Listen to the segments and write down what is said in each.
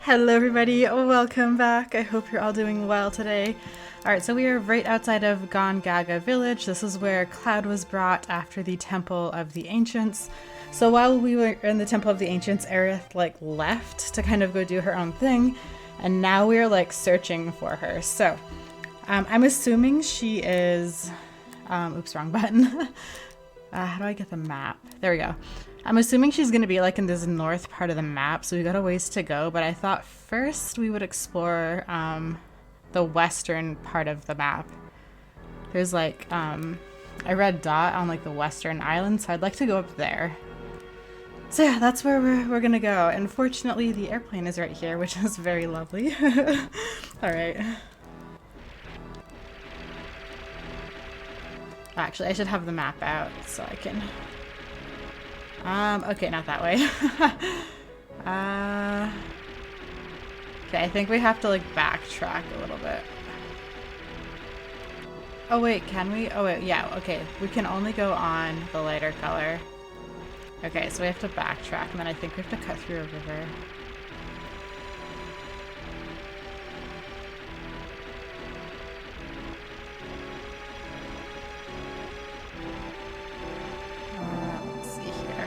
Hello everybody, welcome back. I hope you're all doing well today. Alright, so we are right outside of Gongaga village. This is where Cloud was brought after the Temple of the Ancients. So while we were in the Temple of the Ancients, Aerith left to kind of go do her own thing, and now we're searching for her. So I'm assuming she is oops, wrong button. How do I get the map? There we go. I'm assuming she's going to be in this north part of the map, so we got a ways to go, but I thought first we would explore the western part of the map. There's a red dot on the western island, so I'd like to go up there. So yeah, that's where we're going to go. Unfortunately, the airplane is right here, which is very lovely. Alright. Actually, I should have the map out so I can... okay, not that way. Okay, I think we have to backtrack a little bit. Oh wait, can we? Oh wait, yeah, okay. We can only go on the lighter color. Okay, so we have to backtrack, and then I think we have to cut through a river.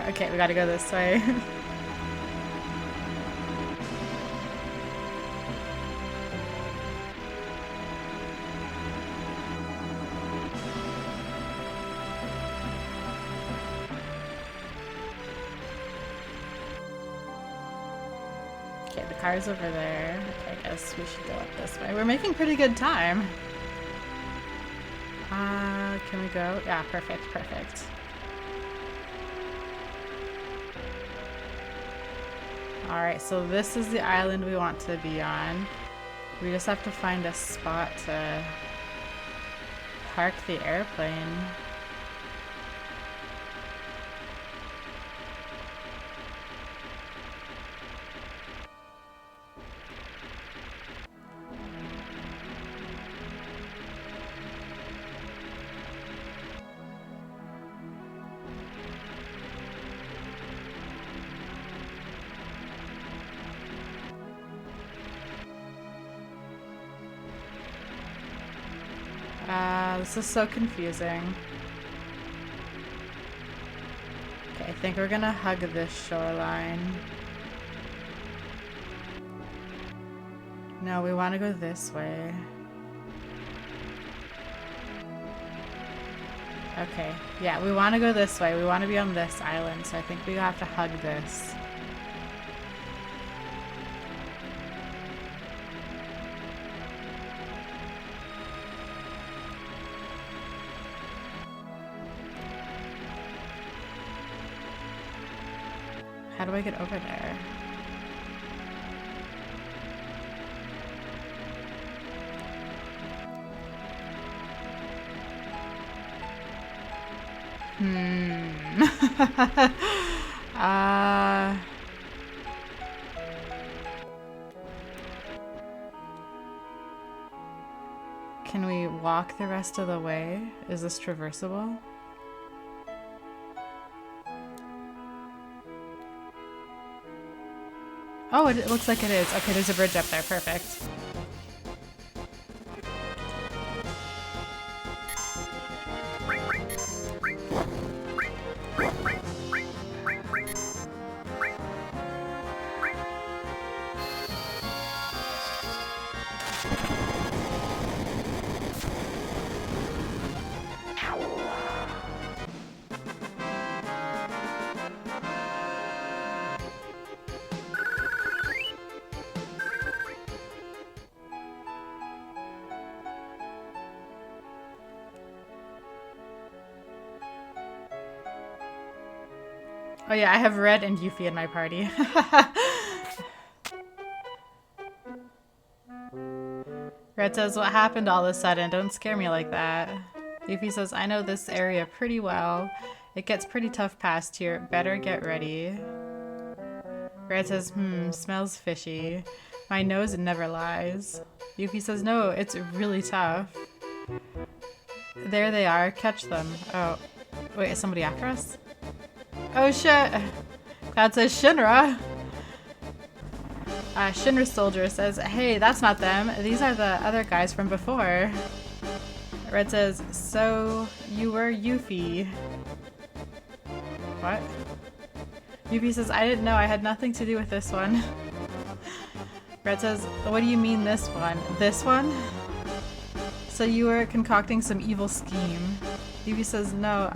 Okay, we gotta go this way. Okay, the car's over there. Okay, I guess we should go up this way. We're making pretty good time. Can we go? Yeah, perfect, perfect. Alright, so this is the island we want to be on. We just have to find a spot to park the airplane. This is so confusing. Okay, I think we're gonna hug this shoreline. No, we want to go this way. Okay, yeah, we want to go this way. We want to be on this island, so I think we have to hug this. How do I get over there? Can we walk the rest of the way? Is this traversable? Oh, it looks like it is. Okay, there's a bridge up there. Perfect. Oh yeah, I have Red and Yuffie in my party. Red says, what happened all of a sudden? Don't scare me like that. Yuffie says, I know this area pretty well. It gets pretty tough past here. Better get ready. Red says, smells fishy. My nose never lies. Yuffie says, no, it's really tough. There they are. Catch them. Oh. Wait, is somebody after us? Oh shit! Cloud says Shinra! Shinra Soldier says, hey, that's not them. These are the other guys from before. Red says, so you were Yuffie. What? Yuffie says, I didn't know. I had nothing to do with this one. Red says, what do you mean this one? This one? So you were concocting some evil scheme. Yuffie says, no,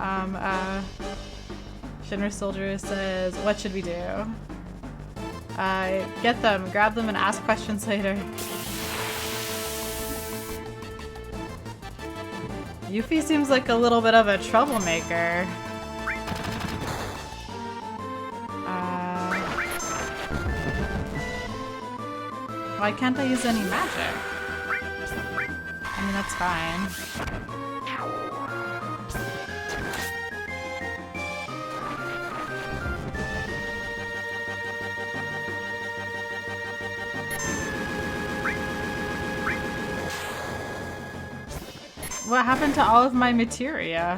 Shinra Soldier says, what should we do? Get them, grab them, and ask questions later. Yuffie seems like a little bit of a troublemaker. Why can't I use any magic? I mean, that's fine. What happened to all of my materia?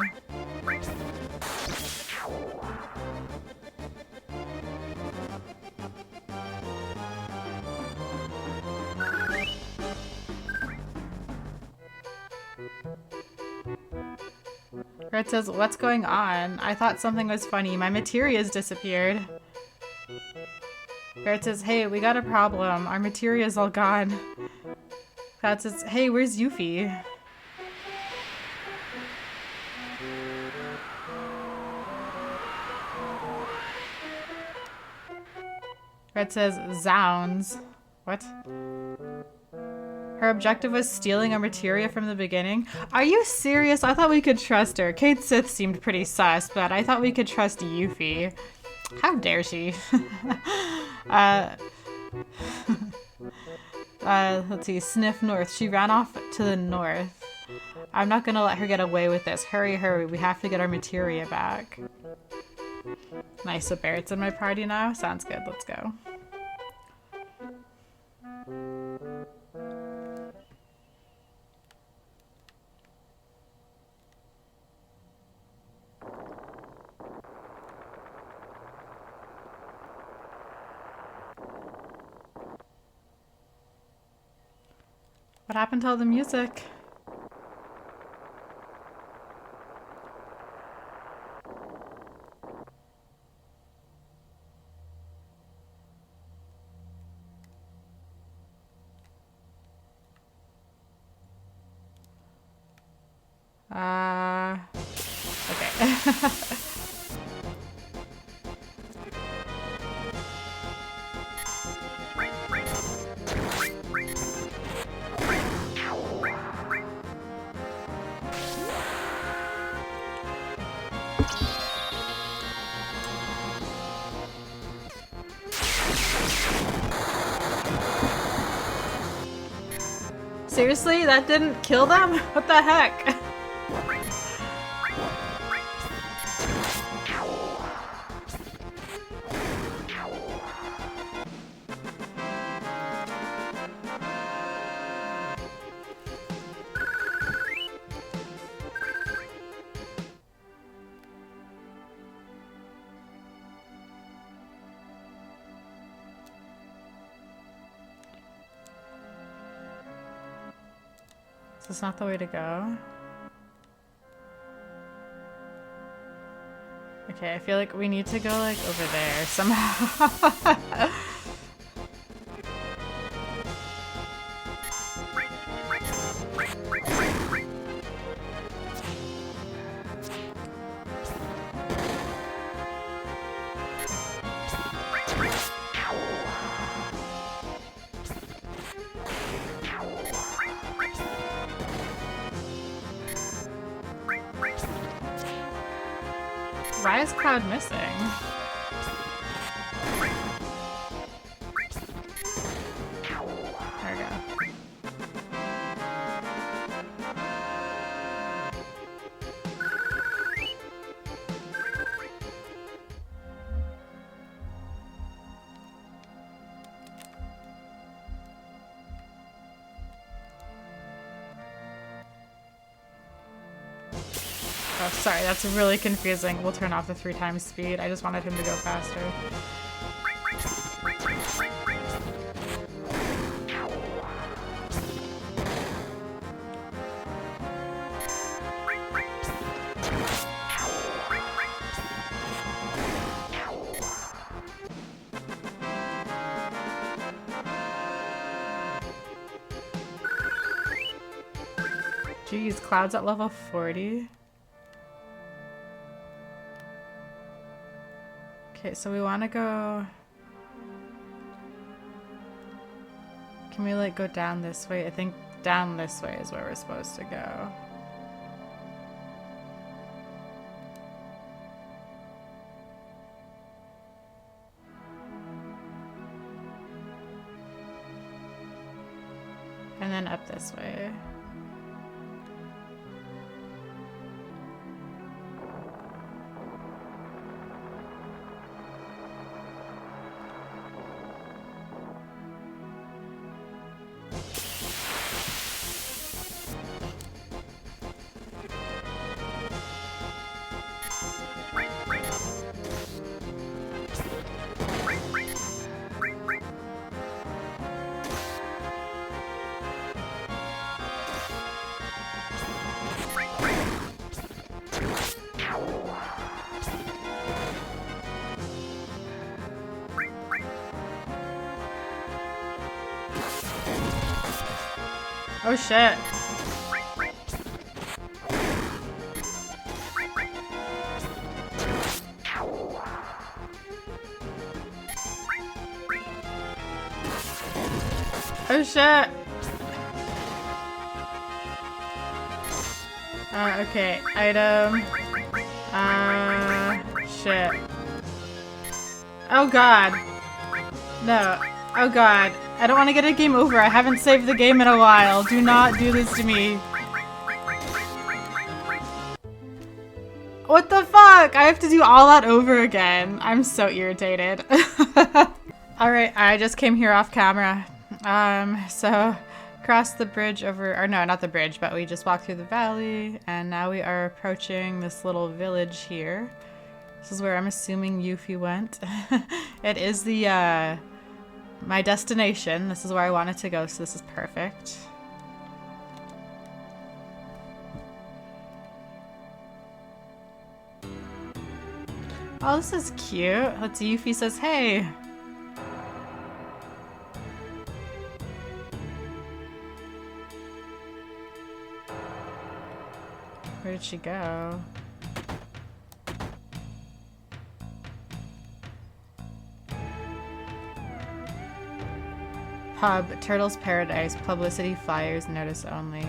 Red says, what's going on? I thought something was funny. My materia's disappeared. Red says, hey, we got a problem. Our materia's all gone. Cloud says, hey, where's Yuffie? Red says, zounds. What? Her objective was stealing our materia from the beginning? Are you serious? I thought we could trust her. Kate Sith seemed pretty sus, but I thought we could trust Yuffie. How dare she? Let's see. Sniff north. She ran off to the north. I'm not gonna let her get away with this. Hurry, hurry. We have to get our materia back. Nice, so Barrett's in my party now? Sounds good. Let's go. What happened to all the music? Okay. Seriously? That didn't kill them? What the heck? Is this not the way to go? Okay, I feel like we need to go like over there somehow. Why is Cloud missing? There we go. Oh, sorry, that's really confusing. We'll turn off the 3 times speed. I just wanted him to go faster. Jeez, Cloud's at level 40. Okay, so we want to go... Can we like go down this way? I think down this way is where we're supposed to go. And then up this way. Oh shit. Oh shit. Okay, item. Shit. Oh god. No. Oh god. I don't want to get a game over. I haven't saved the game in a while. Do not do this to me. What the fuck? I have to do all that over again. I'm so irritated. Alright, I just came here off camera. So crossed the bridge over, or no, not the bridge, but we just walked through the valley, and now we are approaching this little village here. This is where I'm assuming Yuffie went. It is the, my destination. This is where I wanted to go, so this is perfect. Oh, this is cute. Let's see, Yuffie says, hey. Where did she go? Pub, Turtle's Paradise, publicity flyers, notice only.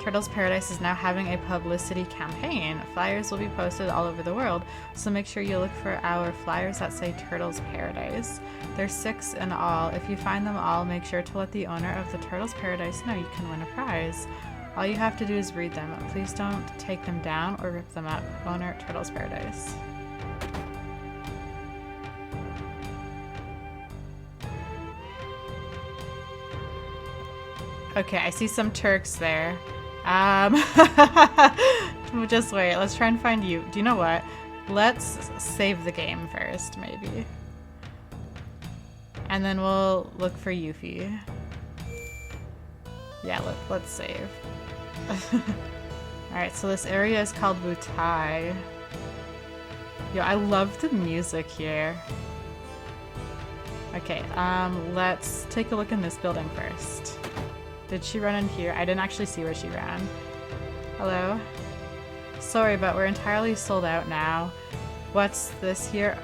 Turtle's Paradise is now having a publicity campaign. Flyers will be posted all over the world, so make sure you look for our flyers that say Turtle's Paradise. There's 6 in all. If you find them all, make sure to let the owner of the Turtle's Paradise know you can win a prize. All you have to do is read them. Please don't take them down or rip them up. Owner, Turtle's Paradise. Okay, I see some Turks there. Just wait. Let's try and find you. Do you know what? Let's save the game first, maybe. And then we'll look for Yuffie. Yeah, let's save. Alright, so this area is called Wutai. Yo, I love the music here. Okay, let's take a look in this building first. Did she run in here? I didn't actually see where she ran. Hello? Sorry, but we're entirely sold out now. What's this here?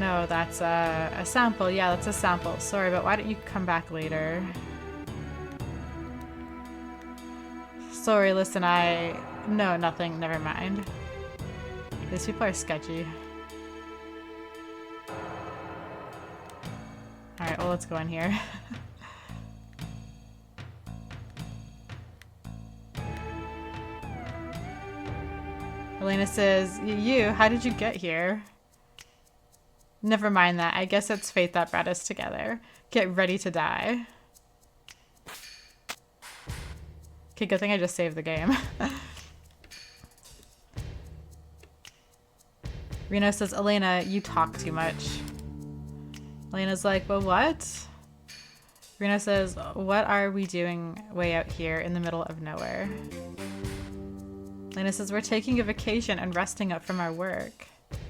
No, that's a sample. Yeah, that's a sample. Sorry, but why don't you come back later? Sorry, listen, No, nothing. Never mind. These people are sketchy. Alright, well, let's go in here. Elena says, you, how did you get here? Never mind that. I guess it's fate that brought us together. Get ready to die. Okay, good thing I just saved the game. Reno says, Elena, you talk too much. Elena's like, well, what? Reno says, what are we doing way out here in the middle of nowhere? Elena says, we're taking a vacation and resting up from our work.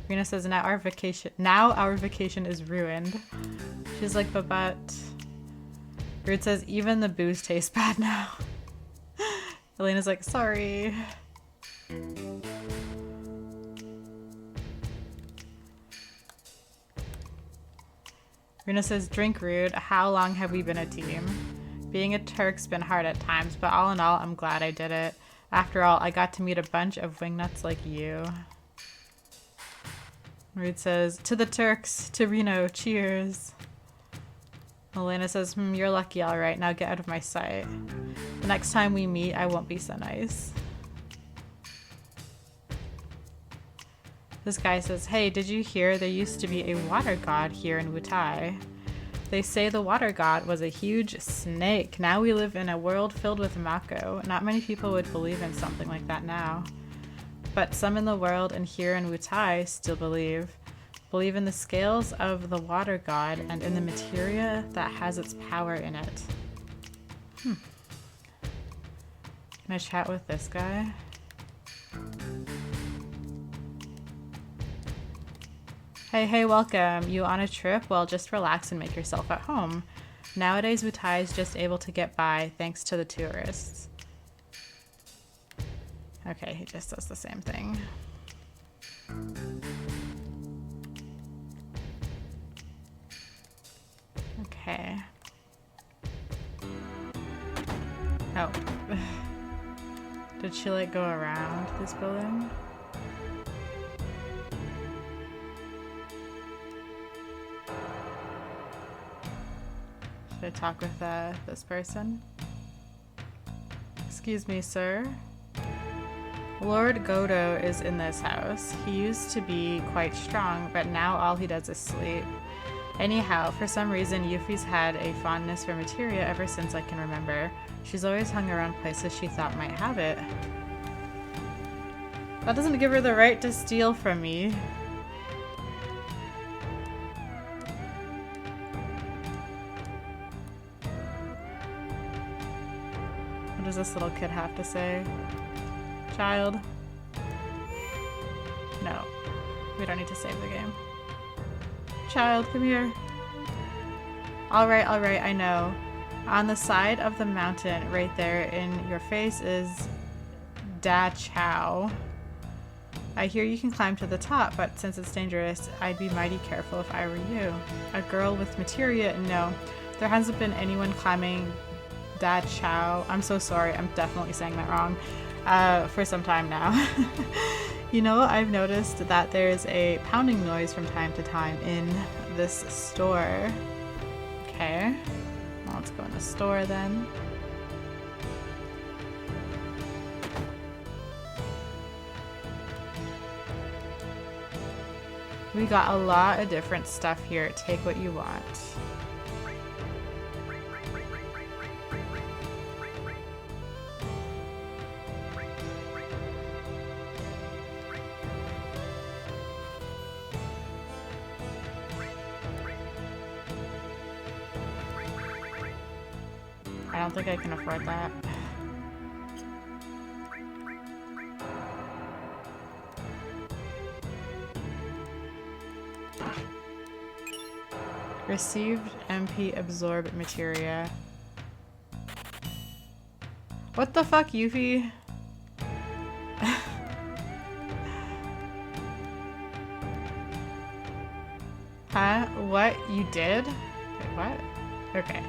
Reno says, now our vacation is ruined. She's like, but. Rude says, even the booze tastes bad now. Elena's like, sorry. Runa says, drink rude. How long have we been a team? Being a Turk's been hard at times, but all in all, I'm glad I did it. After all, I got to meet a bunch of wingnuts like you. Rude says, to the Turks, to Reno, cheers. Elena says, you're lucky, alright, now get out of my sight. The next time we meet, I won't be so nice. This guy says, hey, did you hear there used to be a water god here in Wutai? They say the water god was a huge snake. Now we live in a world filled with Mako. Not many people would believe in something like that now. But some in the world and here in Wutai still believe. Believe in the scales of the water god and in the materia that has its power in it. Can I chat with this guy? Hey, welcome. You on a trip? Well, just relax and make yourself at home. Nowadays, Wutai is just able to get by thanks to the tourists. Okay, he just does the same thing. Okay. Oh. Did she like go around this building? Should I talk with this person? Excuse me, sir. Lord Godo is in this house. He used to be quite strong, but now all he does is sleep. Anyhow, for some reason, Yuffie's had a fondness for materia ever since I can remember. She's always hung around places she thought might have it. That doesn't give her the right to steal from me. What does this little kid have to say? Child? No. We don't need to save the game. Child, come here. Alright, I know. On the side of the mountain, right there in your face, is Da Chow. I hear you can climb to the top, but since it's dangerous, I'd be mighty careful if I were you. A girl with materia? No. There hasn't been anyone climbing Da Chow. I'm so sorry, I'm definitely saying that wrong. For some time now. You know, I've noticed that there's a pounding noise from time to time in this store. Okay. Well, let's go in the store then. We got a lot of different stuff here. Take what you want. I don't think I can afford that. Received MP absorbed materia. What the fuck, Yuffie? Huh? What? You did? Wait, what? Okay.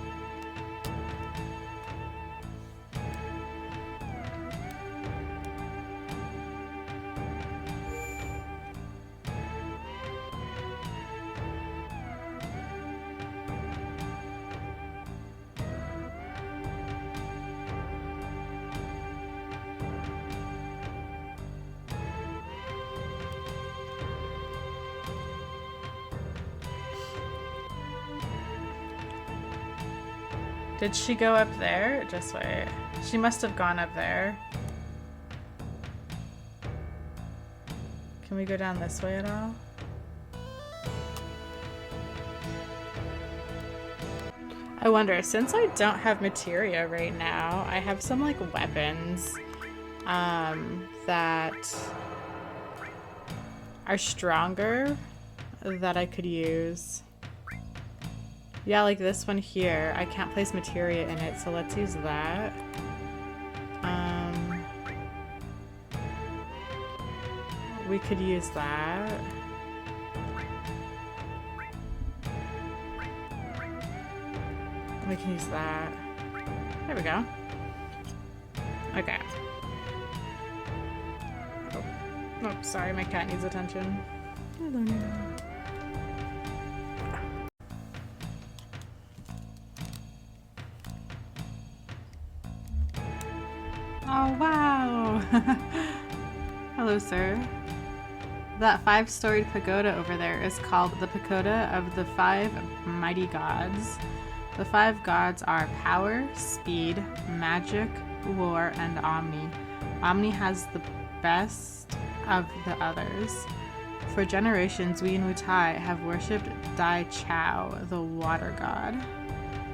Did she go up there? Just wait. She must have gone up there. Can we go down this way at all? I wonder, since I don't have materia right now, I have some like weapons that are stronger that I could use. Yeah, like this one here. I can't place materia in it, so let's use that. we could use that. We can use that. There we go. Okay. Oh, sorry, my cat needs attention. Hello, Nina. Oh, wow! Hello, sir. That 5-storied pagoda over there is called the Pagoda of the 5 Mighty Gods. The 5 gods are Power, Speed, Magic, War, and Omni. Omni has the best of the others. For generations, we in Wutai have worshipped Dai Chao, the water god.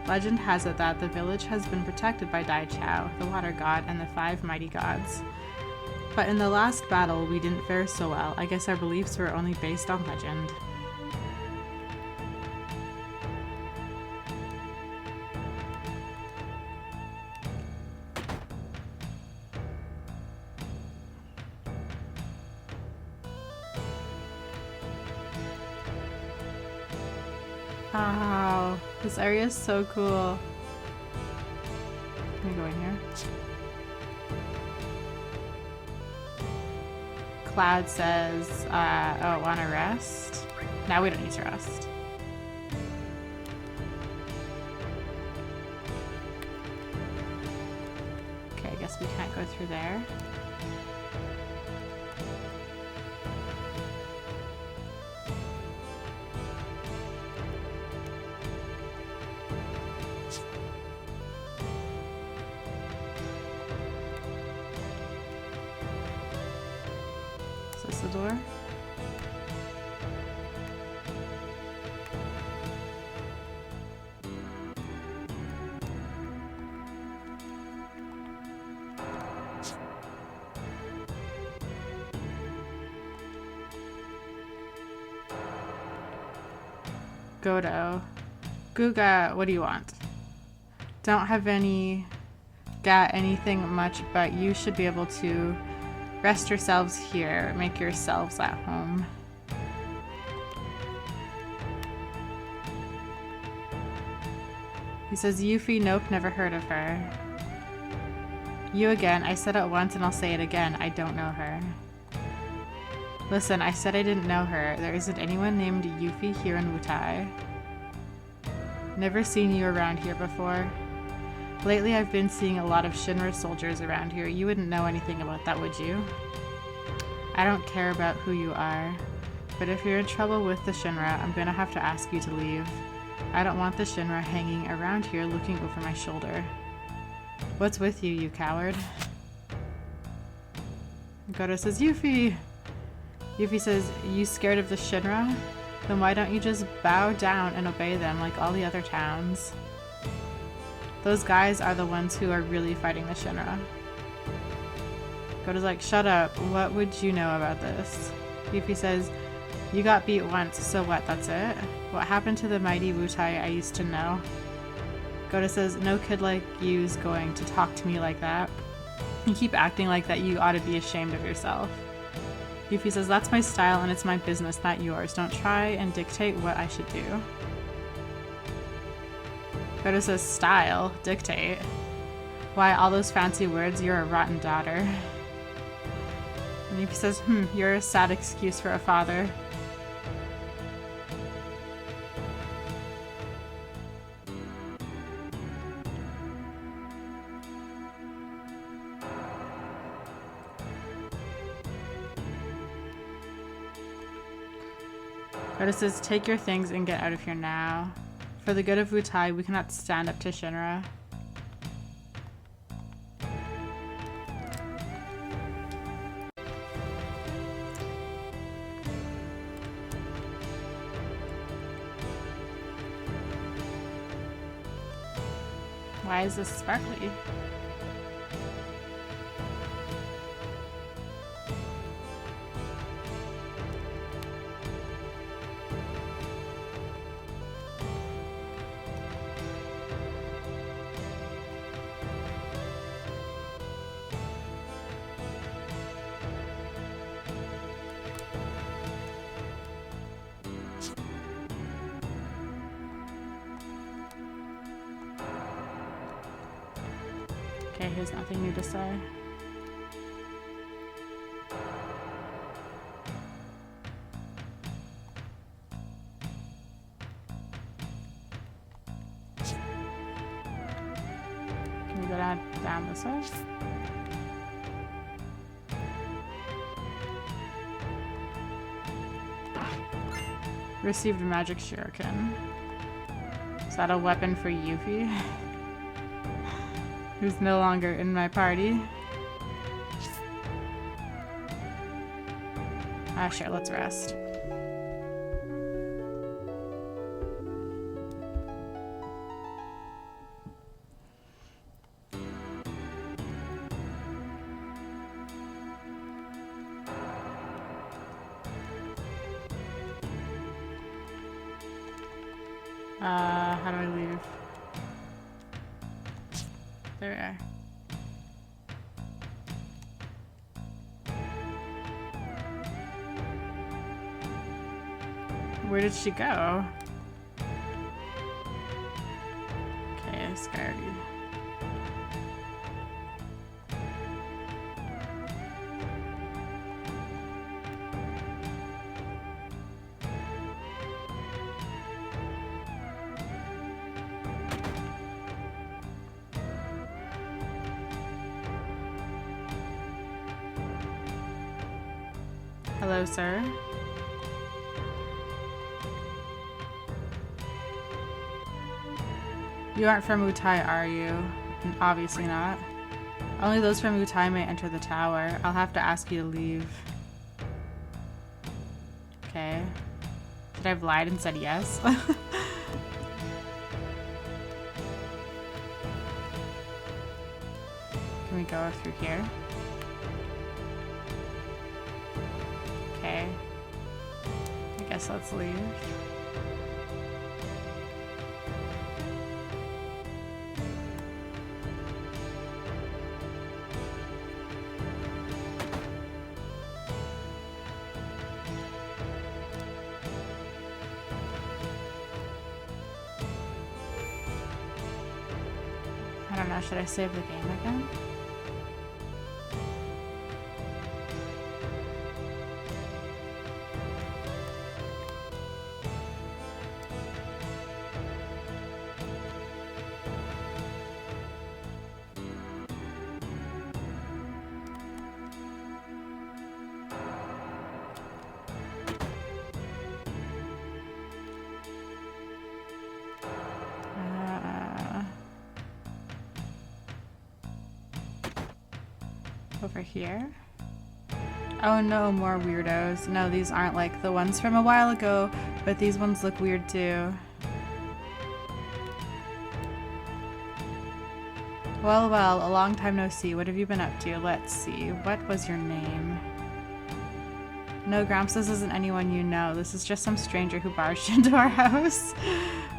Legend has it that the village has been protected by Dai Chao, the water god, and the 5 mighty gods. But in the last battle, we didn't fare so well. I guess our beliefs were only based on legend. Wow, this area is so cool. Can we go in here? Cloud says, oh, wanna rest? No, we don't need to rest. Okay, I guess we can't go through there. The door. Godo. Guga, what do you want? Don't have got anything much, but you should be able to rest yourselves here. Make yourselves at home. He says, Yuffie, nope, never heard of her. You again. I said it once and I'll say it again. I don't know her. Listen, I said I didn't know her. There isn't anyone named Yuffie here in Wutai. Never seen you around here before. Lately, I've been seeing a lot of Shinra soldiers around here. You wouldn't know anything about that, would you? I don't care about who you are, but if you're in trouble with the Shinra, I'm gonna have to ask you to leave. I don't want the Shinra hanging around here looking over my shoulder. What's with you, you coward? Godo says, Yuffie! Yuffie says, you scared of the Shinra? Then why don't you just bow down and obey them like all the other towns? Those guys are the ones who are really fighting the Shinra. Godo's like, shut up. What would you know about this? Yuffie says, you got beat once, so what, that's it? What happened to the mighty Wutai I used to know? Godo says, no kid like you's going to talk to me like that. You keep acting like that, you ought to be ashamed of yourself. Yuffie says, that's my style and it's my business, not yours. Don't try and dictate what I should do. Godo says, style? Dictate? Why, all those fancy words? You're a rotten daughter. And Yuffie says, you're a sad excuse for a father. Godo says, take your things and get out of here now. For the good of Wutai, we cannot stand up to Shinra. Why is this sparkly? Okay, here's nothing new to say. Can we go down this way? Received a magic shuriken. Is that a weapon for Yuffie? Who's no longer in my party? Sure, let's rest. How do I leave? There we are. Where did she go? Okay, Scardy. Hello, sir. You aren't from Wutai, are you? Obviously not. Only those from Wutai may enter the tower. I'll have to ask you to leave. Okay. Should I have lied and said yes? Can we go through here? Okay. I guess let's leave. I don't know, should I save the game again? Over here? Oh no, more weirdos. No, these aren't like the ones from a while ago, but these ones look weird too. Well, well, a long time no see. What have you been up to? Let's see. What was your name? No, Gramps, this isn't anyone you know. This is just some stranger who barged into our house.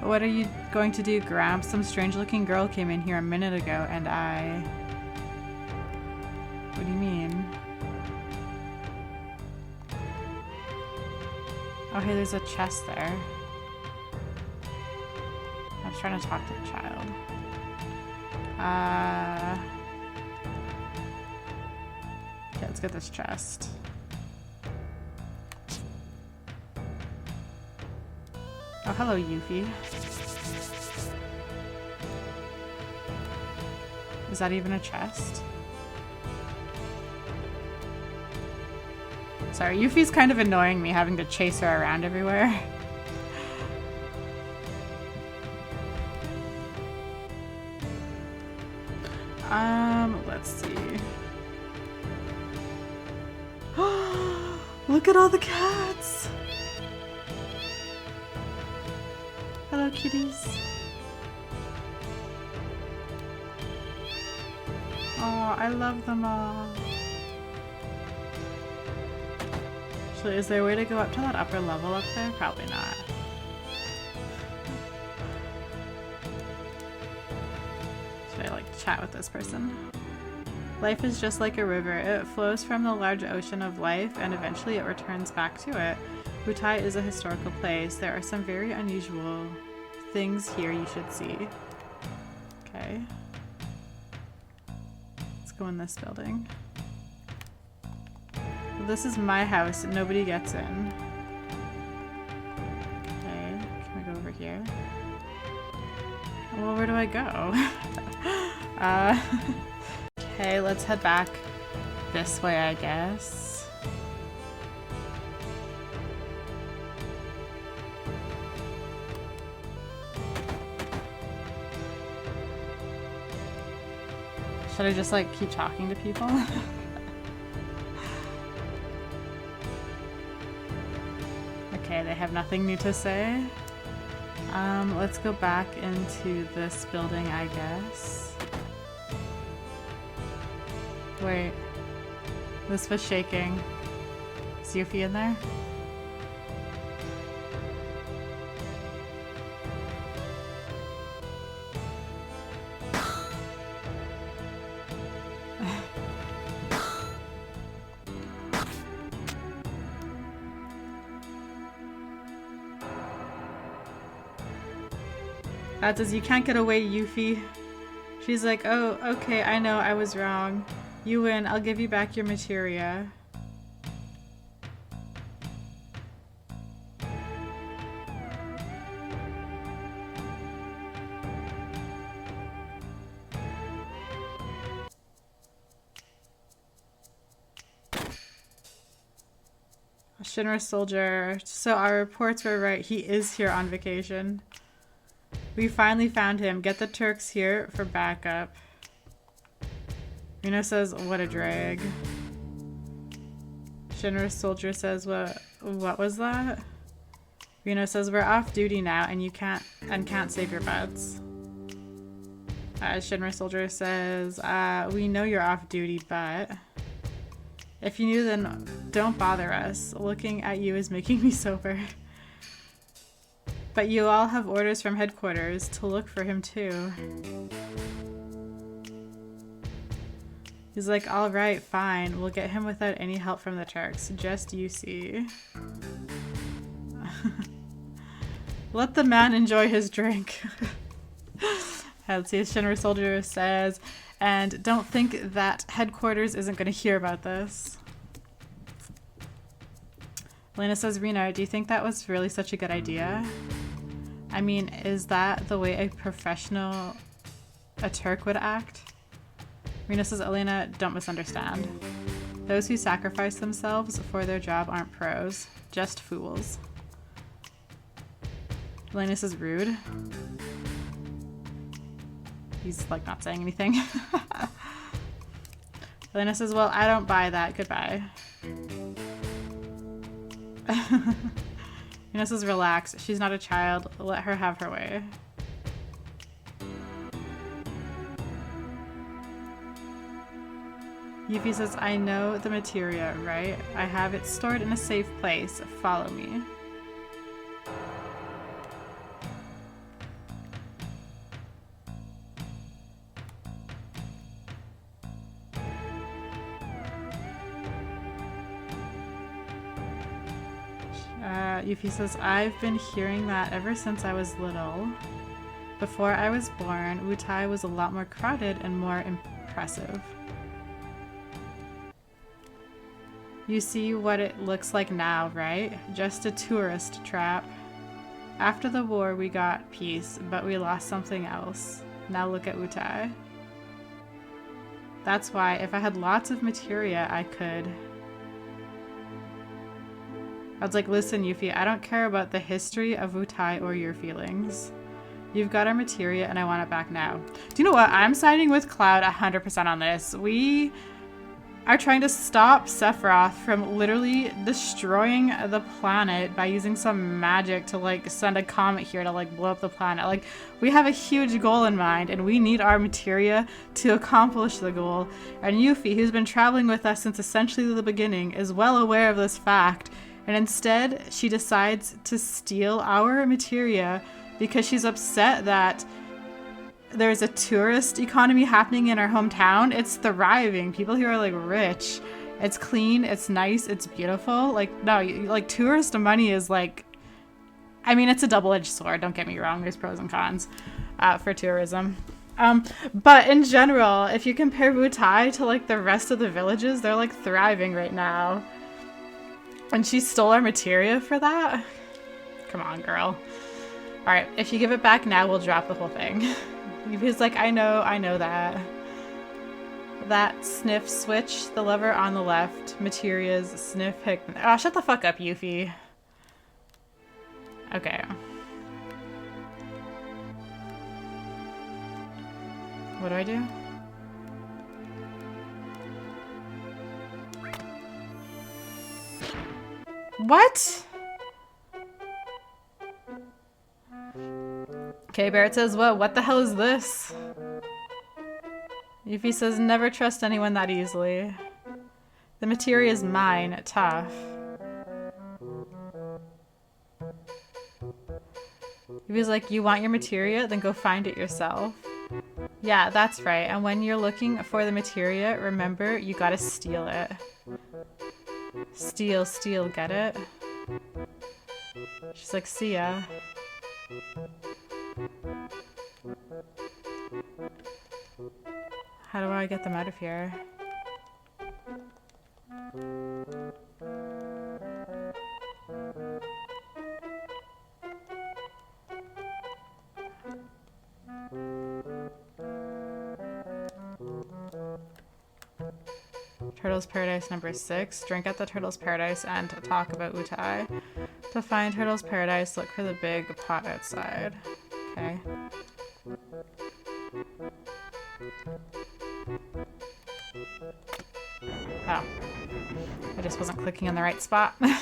What are you going to do, Gramps? Some strange-looking girl came in here a minute ago, and I... What do you mean? Oh, hey, there's a chest there. I was trying to talk to the child. Okay, let's get this chest. Oh, hello, Yuffie. Is that even a chest? Sorry, Yuffie's kind of annoying me having to chase her around everywhere. Let's see. Look at all the cats! Hello, kitties. Oh, I love them all. Actually, is there a way to go up to that upper level up there? Probably not. Should I like chat with this person? Life is just like a river. It flows from the large ocean of life and eventually it returns back to it. Wutai is a historical place. There are some very unusual things here you should see. Okay. go in this building. This is my house. Nobody gets in. Okay, can we go over here? Well, where do I go? Okay, let's head back this way, I guess. Should I just like keep talking to people? Okay, they have nothing new to say. Let's go back into this building, I guess. Wait. This was shaking. Is Yuffie in there? That says, you can't get away, Yuffie. She's like, oh, okay, I know, I was wrong. You win, I'll give you back your materia. Shinra soldier. So our reports were right, he is here on vacation. We finally found him. Get the Turks here for backup. Reno says, what a drag. Shinra soldier says, what was that? Reno says, we're off duty now and you can't save your butts. Shinra soldier says, we know you're off duty, but if you knew, then don't bother us. Looking at you is making me sober. But you all have orders from headquarters to look for him too. He's like, alright, fine. We'll get him without any help from the Turks. Just you see. Let the man enjoy his drink. Let's see, Shinra soldier says, and don't think that headquarters isn't going to hear about this. Lena says, Reno, do you think that was really such a good idea? I mean, is that the way a Turk would act? Reno says, Elena, don't misunderstand. Those who sacrifice themselves for their job aren't pros, just fools. Elena says, rude. He's like not saying anything. Elena says, well, I don't buy that. Goodbye. Reno says, relax. She's not a child. Let her have her way. Yuffie says, I know the materia, right? I have it stored in a safe place. Follow me. Yuffie says, I've been hearing that ever since I was little. Before I was born, Wutai was a lot more crowded and more impressive. You see what it looks like now, right? Just a tourist trap. After the war, we got peace, but we lost something else. Now look at Wutai. That's why, if I had lots of materia, I could. I was like, listen, Yuffie, I don't care about the history of Wutai or your feelings. You've got our materia and I want it back now. Do you know what? I'm siding with Cloud 100% on this. We are trying to stop Sephiroth from literally destroying the planet by using some magic to like send a comet here to like blow up the planet. Like, we have a huge goal in mind and we need our materia to accomplish the goal. And Yuffie, who's been traveling with us since essentially the beginning, is well aware of this fact. And instead, she decides to steal our materia because she's upset that there's a tourist economy happening in our hometown. It's thriving. People here are like rich. It's clean. It's nice. It's beautiful. Like, no, like tourist money is like, I mean, it's a double-edged sword. Don't get me wrong. There's pros and cons for tourism. But in general, if you compare Wutai to like the rest of the villages, they're like thriving right now. And she stole our materia for that? Come on, girl. Alright, if you give it back now, we'll drop the whole thing. He's like, I know that. That sniff switch, the lever on the left, materias, sniff, pick. Oh, shut the fuck up, Yuffie. Okay. What do I do? What? Okay, Barrett says, what the hell is this? Yuffie says, never trust anyone that easily. The materia is mine, tough. Yuffie's like, you want your materia? Then go find it yourself. Yeah, that's right. And when you're looking for the materia, remember, you gotta steal it. Steal, get it? She's like, see ya. How do I get them out of here? Turtle's Paradise number 6. Drink at the Turtle's Paradise and talk about Wutai. To find Turtle's Paradise, look for the big pot outside. Okay. Oh. I just wasn't clicking in the right spot. Okay.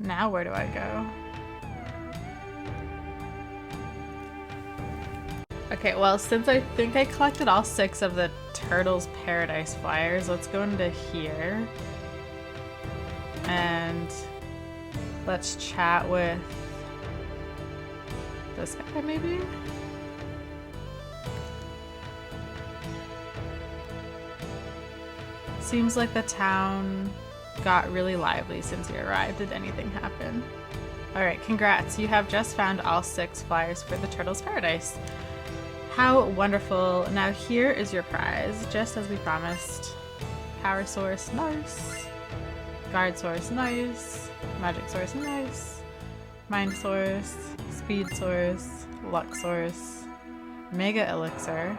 Now where do I go? Okay, well, since I think I collected all 6 of the Turtle's Paradise flyers, let's go into here. And let's chat with this guy, maybe? Seems like the town got really lively since you arrived. Did anything happen? Alright, congrats. You have just found all 6 flyers for the Turtle's Paradise. How wonderful. Now here is your prize, just as we promised. Power source, nice. Guard source, nice. Magic source, nice. Mind source, speed source, luck source, mega elixir.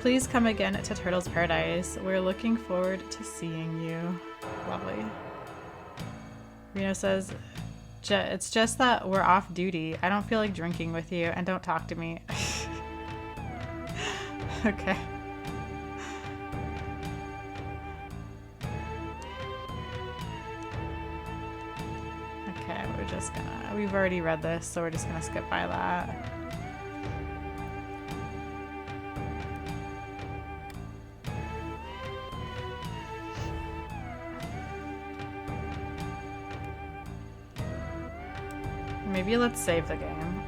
Please come again to Turtle's Paradise. We're looking forward to seeing you. Lovely. Reno says, it's just that we're off duty. I don't feel like drinking with you, and don't talk to me. Okay. Okay, we're just gonna... We've already read this, so we're just gonna skip by that. Maybe let's save the game.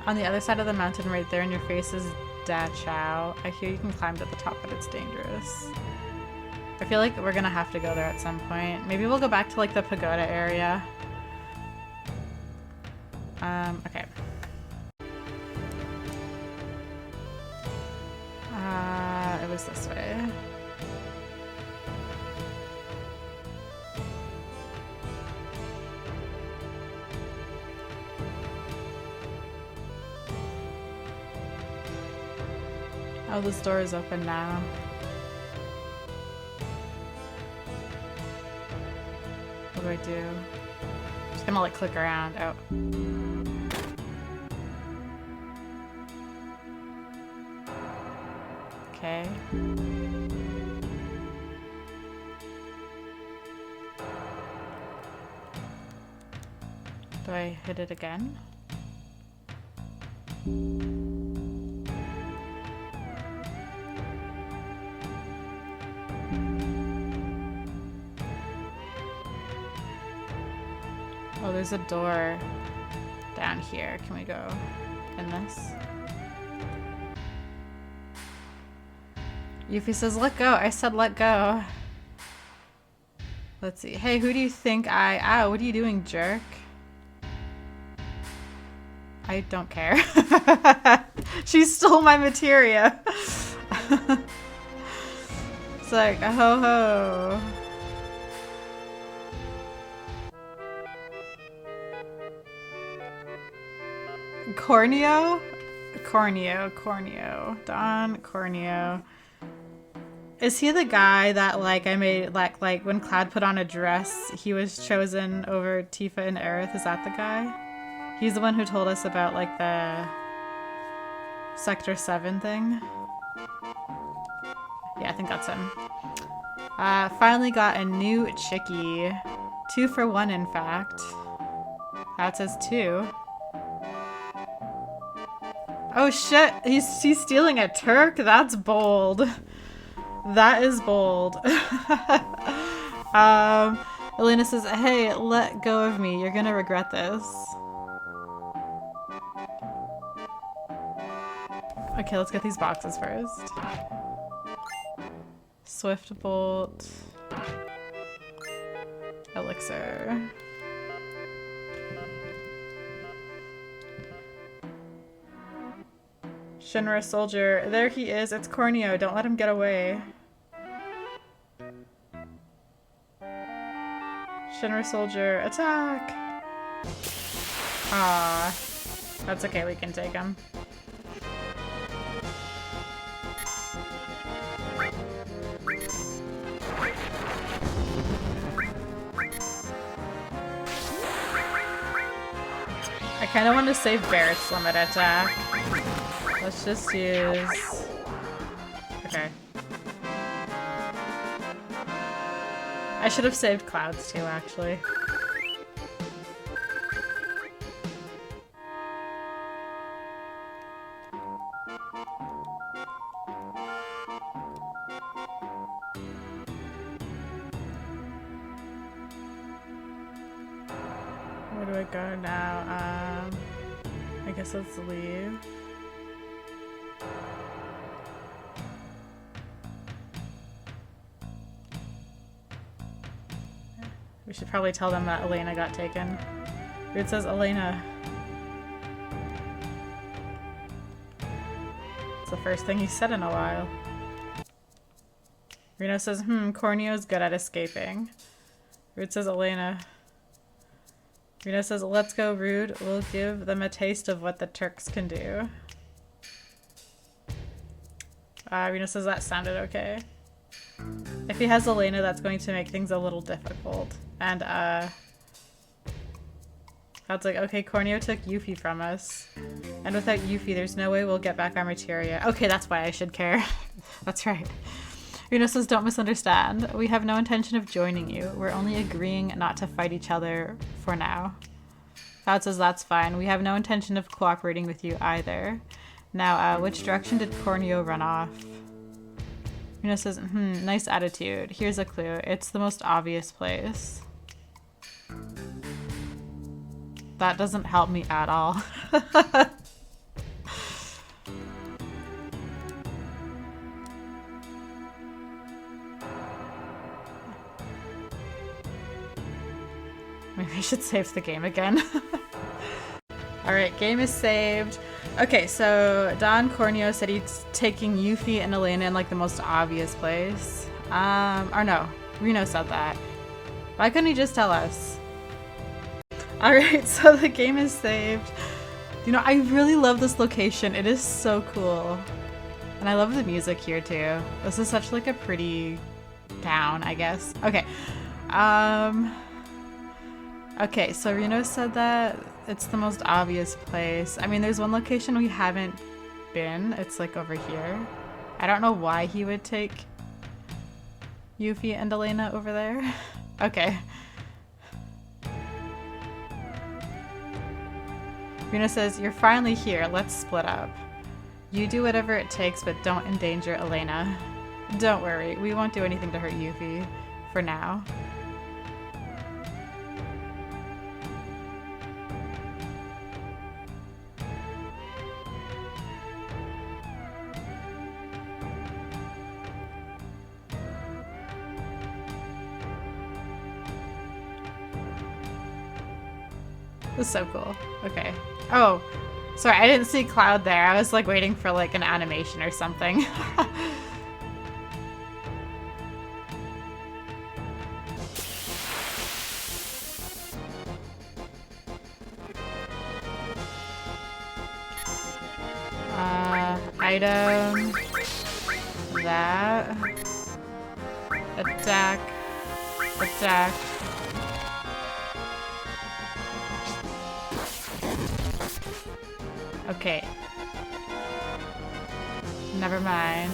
On the other side of the mountain right there in your face is Da Chow. I hear you can climb to the top, but it's dangerous. I feel like we're gonna have to go there at some point. Maybe we'll go back to like the pagoda area. Okay. It was this way. Oh, this door is open now. What do I do? I'm just gonna like click around. Oh. Okay. Do I hit it again? there's a door down here. Can we go in this? Yuffie says, let go. I said let go. Let's see. Hey, who do you think Ow, what are you doing, jerk? I don't care. She stole my materia. It's like, ho ho. Corneo? Corneo. Don Corneo. Is he the guy that, like, I made, like when Cloud put on a dress, he was chosen over Tifa and Aerith? Is that the guy? He's the one who told us about, like, the Sector 7 thing. Yeah, I think that's him. Finally got a new chickie. 2 for 1, in fact. That says 2. Oh shit, he's stealing a Turk? That's bold. That is bold. Elena says, hey, let go of me. You're gonna regret this. Okay, let's get these boxes first. Swift Bolt. Elixir. Shinra Soldier. There he is. It's Corneo. Don't let him get away. Shinra Soldier. Attack! Ah, that's okay. We can take him. I kind of want to save Barrett's limit attack. Let's just use... Okay. I should have saved Cloud's too, actually. Where do I go now? I guess let's leave. We should probably tell them that Elena got taken. It says Elena. It's the first thing he said in a while. Reno says, Corneo's good at escaping. Rude says Elena. Reno says, let's go, Rude. We'll give them a taste of what the Turks can do. Reno says that sounded okay. If he has Elena, that's going to make things a little difficult. And, Cloud's like, okay, Corneo took Yuffie from us. And without Yuffie, there's no way we'll get back our materia. Okay, that's why I should care. That's right. Reno says, don't misunderstand. We have no intention of joining you. We're only agreeing not to fight each other for now. Cloud says, that's fine. We have no intention of cooperating with you either. Now, which direction did Corneo run off? Reno says, nice attitude. Here's a clue. It's the most obvious place. That doesn't help me at all. Maybe I should save the game again. Alright, game is saved. Okay, so Don Corneo said he's taking Yuffie and Elena in like the most obvious place. Or no, Reno said that. Why couldn't he just tell us? Alright, so the game is saved. You know, I really love this location. It is so cool. And I love the music here too. This is such like a pretty town, I guess. Okay. Okay, so Reno said that it's the most obvious place. I mean, there's one location we haven't been. It's like over here. I don't know why he would take Yuffie and Elena over there. Okay. Reno says, you're finally here. Let's split up. You do whatever it takes, but don't endanger Elena. Don't worry. We won't do anything to hurt Yuffie. For now. This is so cool. Okay. Oh, sorry, I didn't see Cloud there. I was like waiting for like an animation or something. Item. That. Attack. Attack. Okay. Never mind.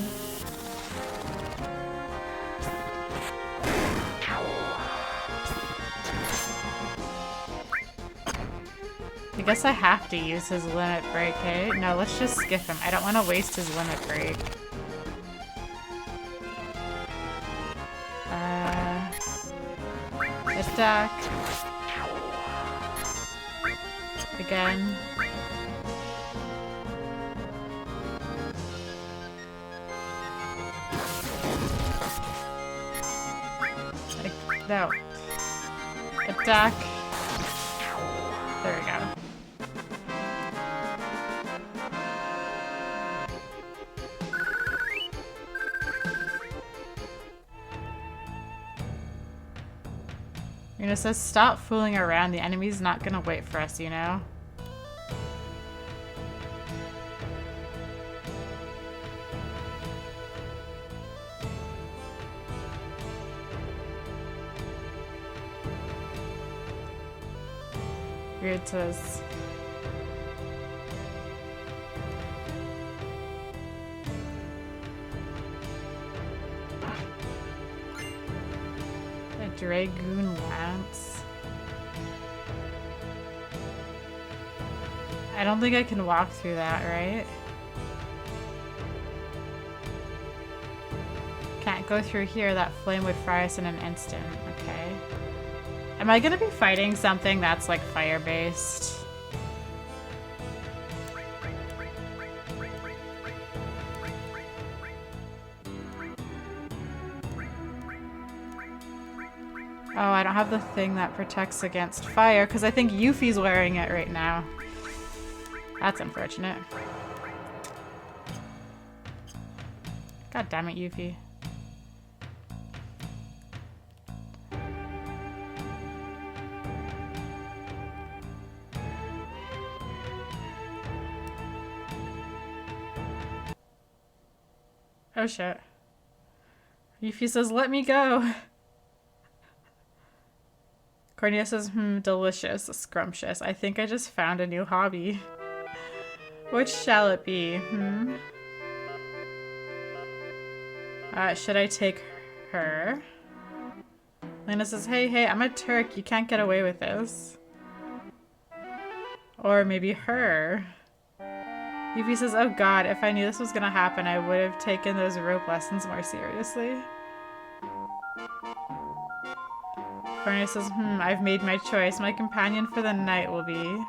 I guess I have to use his limit break, hey? No, let's just skip him. I don't want to waste his limit break. Attack. Again. No. Attack. There we go. It says stop fooling around. The enemy's not gonna wait for us, you know? Here it says. Dragoon Lance. I don't think I can walk through that, right? Can't go through here. That flame would fry us in an instant. Okay. Am I gonna be fighting something that's like fire-based? Oh, I don't have the thing that protects against fire because I think Yuffie's wearing it right now. That's unfortunate. God damn it, Yuffie. Oh shit. Yuffie says, let me go. Cornelia says, delicious, scrumptious. I think I just found a new hobby. Which shall it be? Should I take her? Lena says, hey, I'm a Turk. You can't get away with this. Or maybe her. Yuffie says, oh god, if I knew this was gonna happen, I would have taken those rope lessons more seriously. Cornelia says, I've made my choice. My companion for the night will be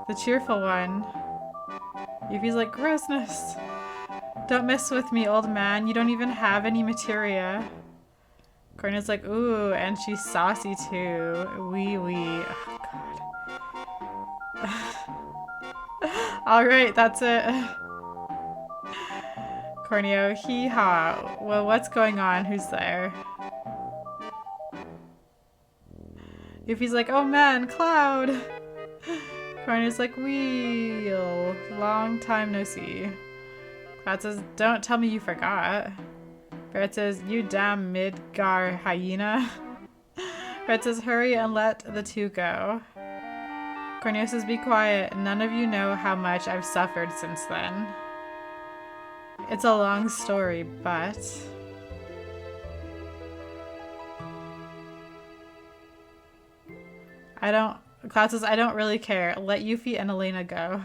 the cheerful one. Yuffie's like, grossness. Don't mess with me, old man. You don't even have any materia. Cornelia's like, ooh, and she's saucy too. Wee wee. Oh, God. Alright, that's it. Corneo, hee-haw. Well, what's going on? Who's there? Yuffie's like, oh man, Cloud! Corneo's like, wheel. Long time no see. Cloud says, don't tell me you forgot. Barrett says, you damn Midgar hyena. Barrett says, hurry and let the two go. Corneo says, be quiet. None of you know how much I've suffered since then. It's a long story, but... Cloud says, I don't really care. Let Yuffie and Elena go.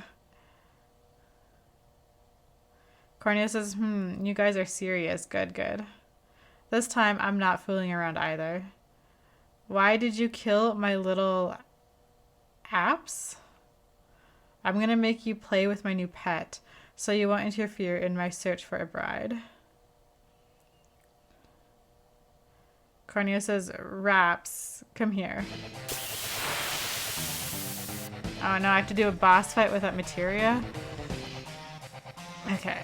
Corneo says, you guys are serious. Good, good. This time, I'm not fooling around either. Why did you kill my little apps? I'm gonna make you play with my new pet, so you won't interfere in my search for a bride. Corneo says, Raps, come here. Oh no, I have to do a boss fight without materia? Okay.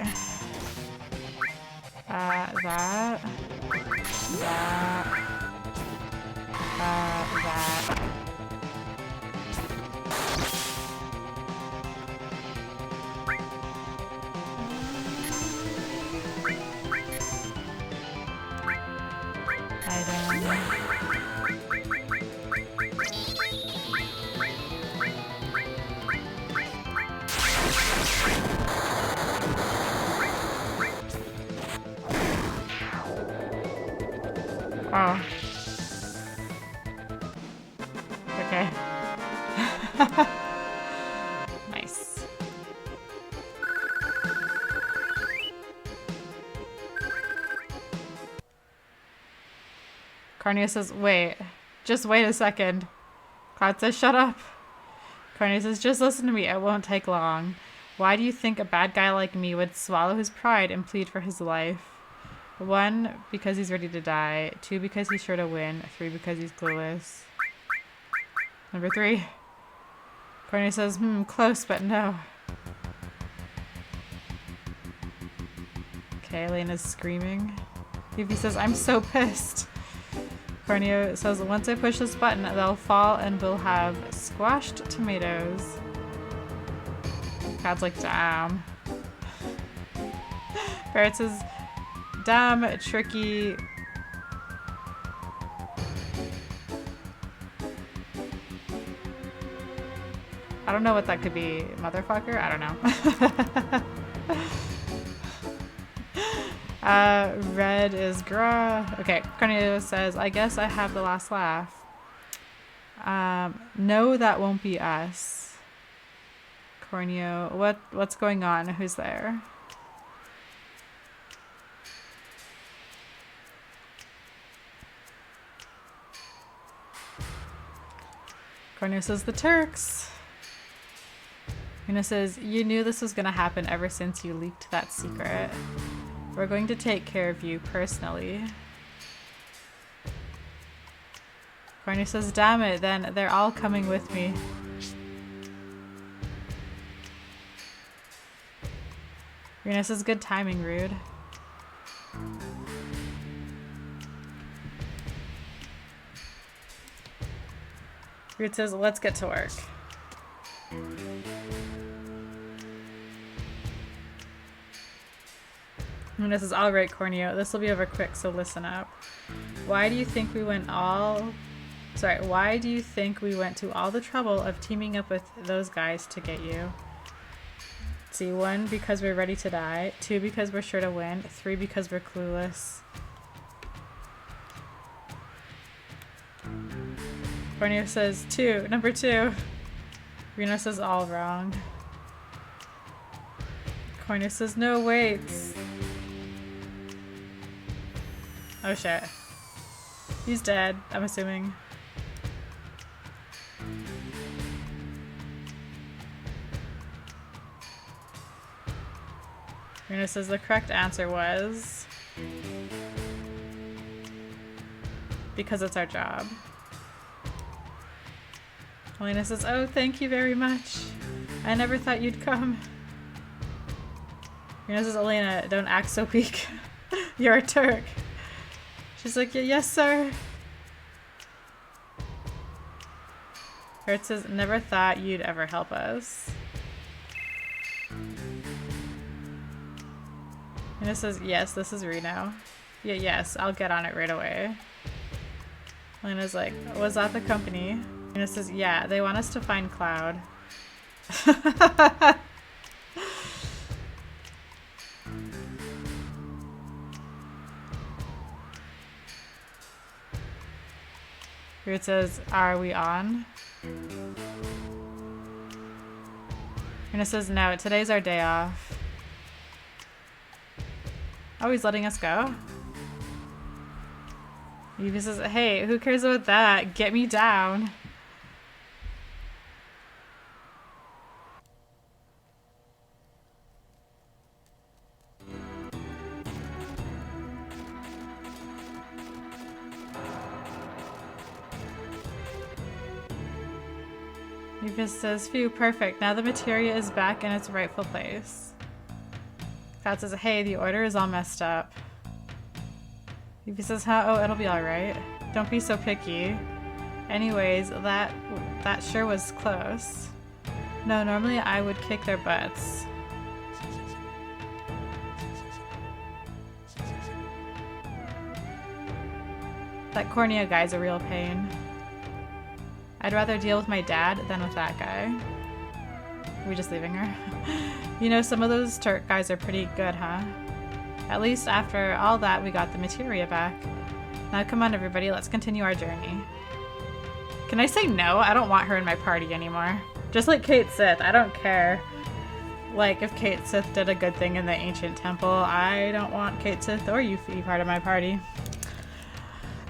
That. That. That. Item. Oh. Okay. Nice. Cornea says, wait. Just wait a second. Cloud says, shut up. Cornea says, just listen to me. It won't take long. Why do you think a bad guy like me would swallow his pride and plead for his life? 1, because he's ready to die. 2, because he's sure to win. 3, because he's clueless. Number 3. Cornea says, close, but no. Okay, Elena's screaming. Evie says, I'm so pissed. Cornea says, once I push this button, they'll fall and we'll have squashed tomatoes. Cloud's like, damn. Barrett says, damn, tricky. I don't know what that could be. Motherfucker? I don't know. Red is gra. Okay, Cornea says, I guess I have the last laugh. No, that won't be us. Cornea, what's going on? Who's there? Cornea says, the Turks. Una says, you knew this was going to happen ever since you leaked that secret. We're going to take care of you personally. Cornea says, damn it, then they're all coming with me. Una says, good timing, Rude. Rude says, let's get to work. And this is all right, Corneo. This will be over quick, so listen up. Why do you think we went to all the trouble of teaming up with those guys to get you? See, 1, because we're ready to die. 2, because we're sure to win. 3, because we're clueless. Corneo says, 2. Number 2. Reno says, all wrong. Corneo says, no, wait. Oh shit. He's dead, I'm assuming. Reno says the correct answer was because it's our job. Elena says, oh, thank you very much. I never thought you'd come. Reno says, Elena, don't act so weak. You're a Turk. She's like, yeah, yes, sir. Hurt says, never thought you'd ever help us. And it says, yes, this is Reno. Yeah, yes, I'll get on it right away. Elena's like, was that the company? And it says, yeah, they want us to find Cloud. Here it says, are we on? And it says, no, today's our day off. Oh, he's letting us go? Evie says, hey, who cares about that? Get me down. Yuffie says, phew, perfect. Now the materia is back in its rightful place. Cloud says, hey, the order is all messed up. Yuffie says, huh? Oh, it'll be alright. Don't be so picky. Anyways, that sure was close. No, normally I would kick their butts. That Cornea guy's a real pain. I'd rather deal with my dad than with that guy. Are we just leaving her? You know, some of those Turk guys are pretty good, huh? At least after all that, we got the materia back. Now come on everybody, let's continue our journey. Can I say no? I don't want her in my party anymore. Just like Kate Sith, I don't care. Like, if Kate Sith did a good thing in the ancient temple, I don't want Kate Sith or Yuffie part of my party.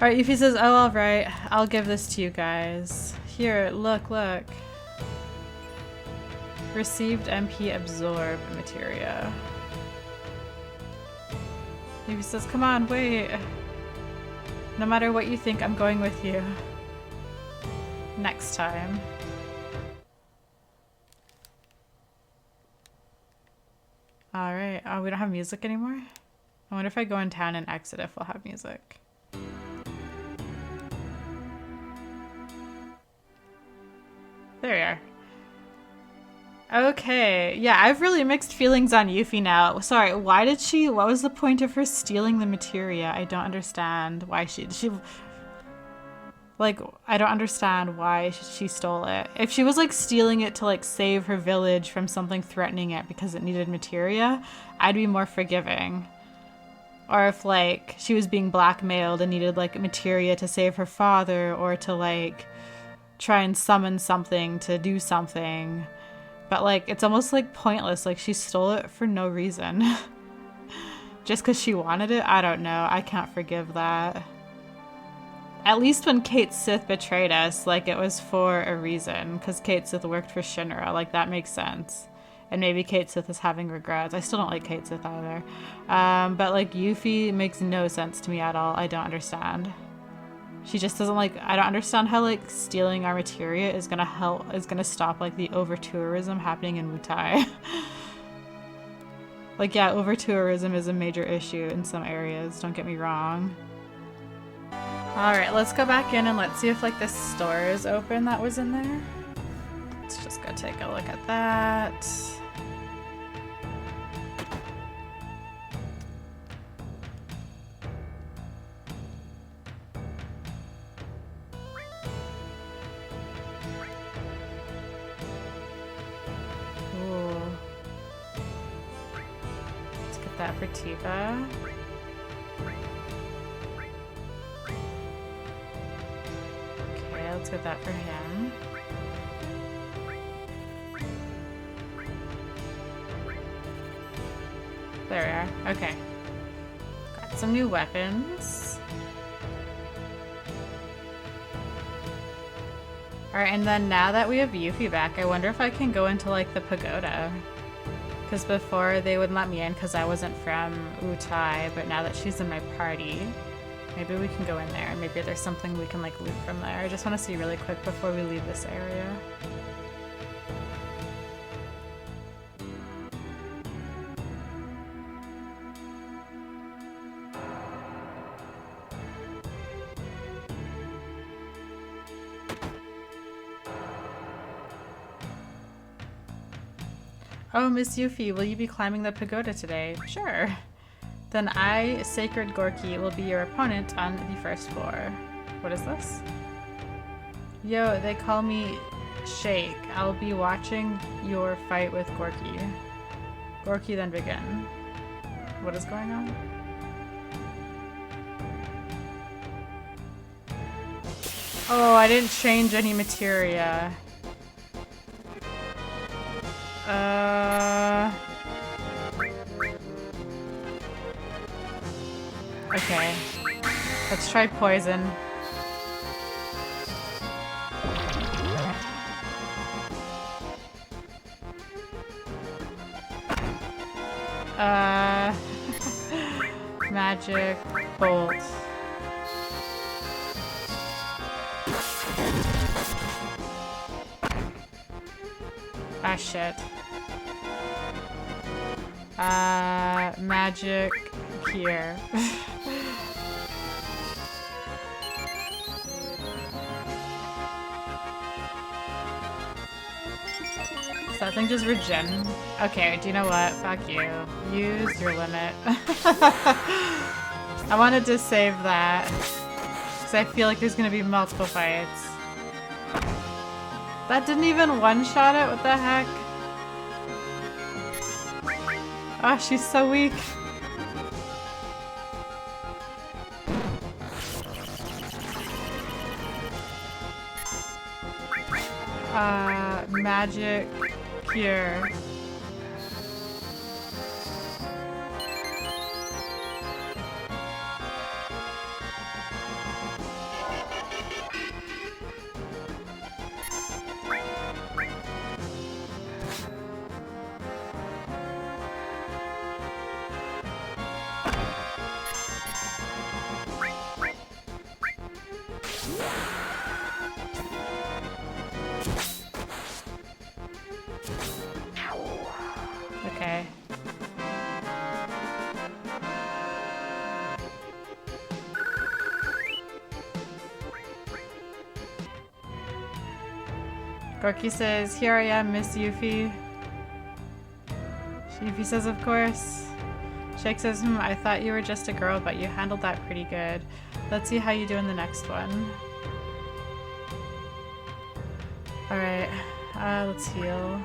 Alright, Yuffie says, oh, alright, I'll give this to you guys. Here, look, look. Received MP absorb materia. Yuffie says, come on, wait. No matter what you think, I'm going with you. Next time. Alright, oh, we don't have music anymore? I wonder if I go in town and exit if we'll have music. There we are. Okay, yeah, I have really mixed feelings on Yuffie now. Sorry, why did she, what was the point of her stealing the materia? I don't understand why she, like, I don't understand why she stole it. If she was like stealing it to like save her village from something threatening it because it needed materia, I'd be more forgiving. Or if like she was being blackmailed and needed like materia to save her father or to like try and summon something to do something. But like, it's almost like pointless. Like she stole it for no reason. Just because she wanted it? I don't know. I can't forgive that. At least when Kate Sith betrayed us, like it was for a reason. Because Kate Sith worked for Shinra. Like that makes sense. And maybe Kate Sith is having regrets. I still don't like Kate Sith either. But like Yuffie makes no sense to me at all. I don't understand. She just doesn't like, I don't understand how like stealing our materia is gonna help, is gonna stop like the over-tourism happening in Wutai. Like yeah, over-tourism is a major issue in some areas, don't get me wrong. Alright, let's go back in and let's see if like this store is open that was in there. Let's just go take a look at that. That for Tifa. Okay, let's get that for him. There we are. Okay. Got some new weapons. Alright, and then now that we have Yuffie back, I wonder if I can go into like the pagoda. Because before they wouldn't let me in because I wasn't from Wutai, but now that she's in my party, maybe we can go in there and maybe there's something we can like loot from there. I just want to see really quick before we leave this area. Oh, Miss Yuffie, will you be climbing the pagoda today? Sure. Then I, Sacred Gorky, will be your opponent on the first floor. What is this? Yo, they call me Shake. I'll be watching your fight with Gorky. Gorky, then begin. What is going on? Oh, I didn't change any materia. Okay. Let's try poison. Magic bolt. Ah, shit. Magic here. Does that thing just regen? Okay, do you know what? Fuck you. Use your limit. I wanted to save that. Because I feel like there's gonna be multiple fights. That didn't even one-shot it? What the heck? Oh, she's so weak. Magic cure. Okay. Gorky says, "Here I am, Miss Yuffie." Yuffie says, "Of course." Shake says, "I thought you were just a girl, but you handled that pretty good. Let's see how you do in the next one." Alright, let's heal.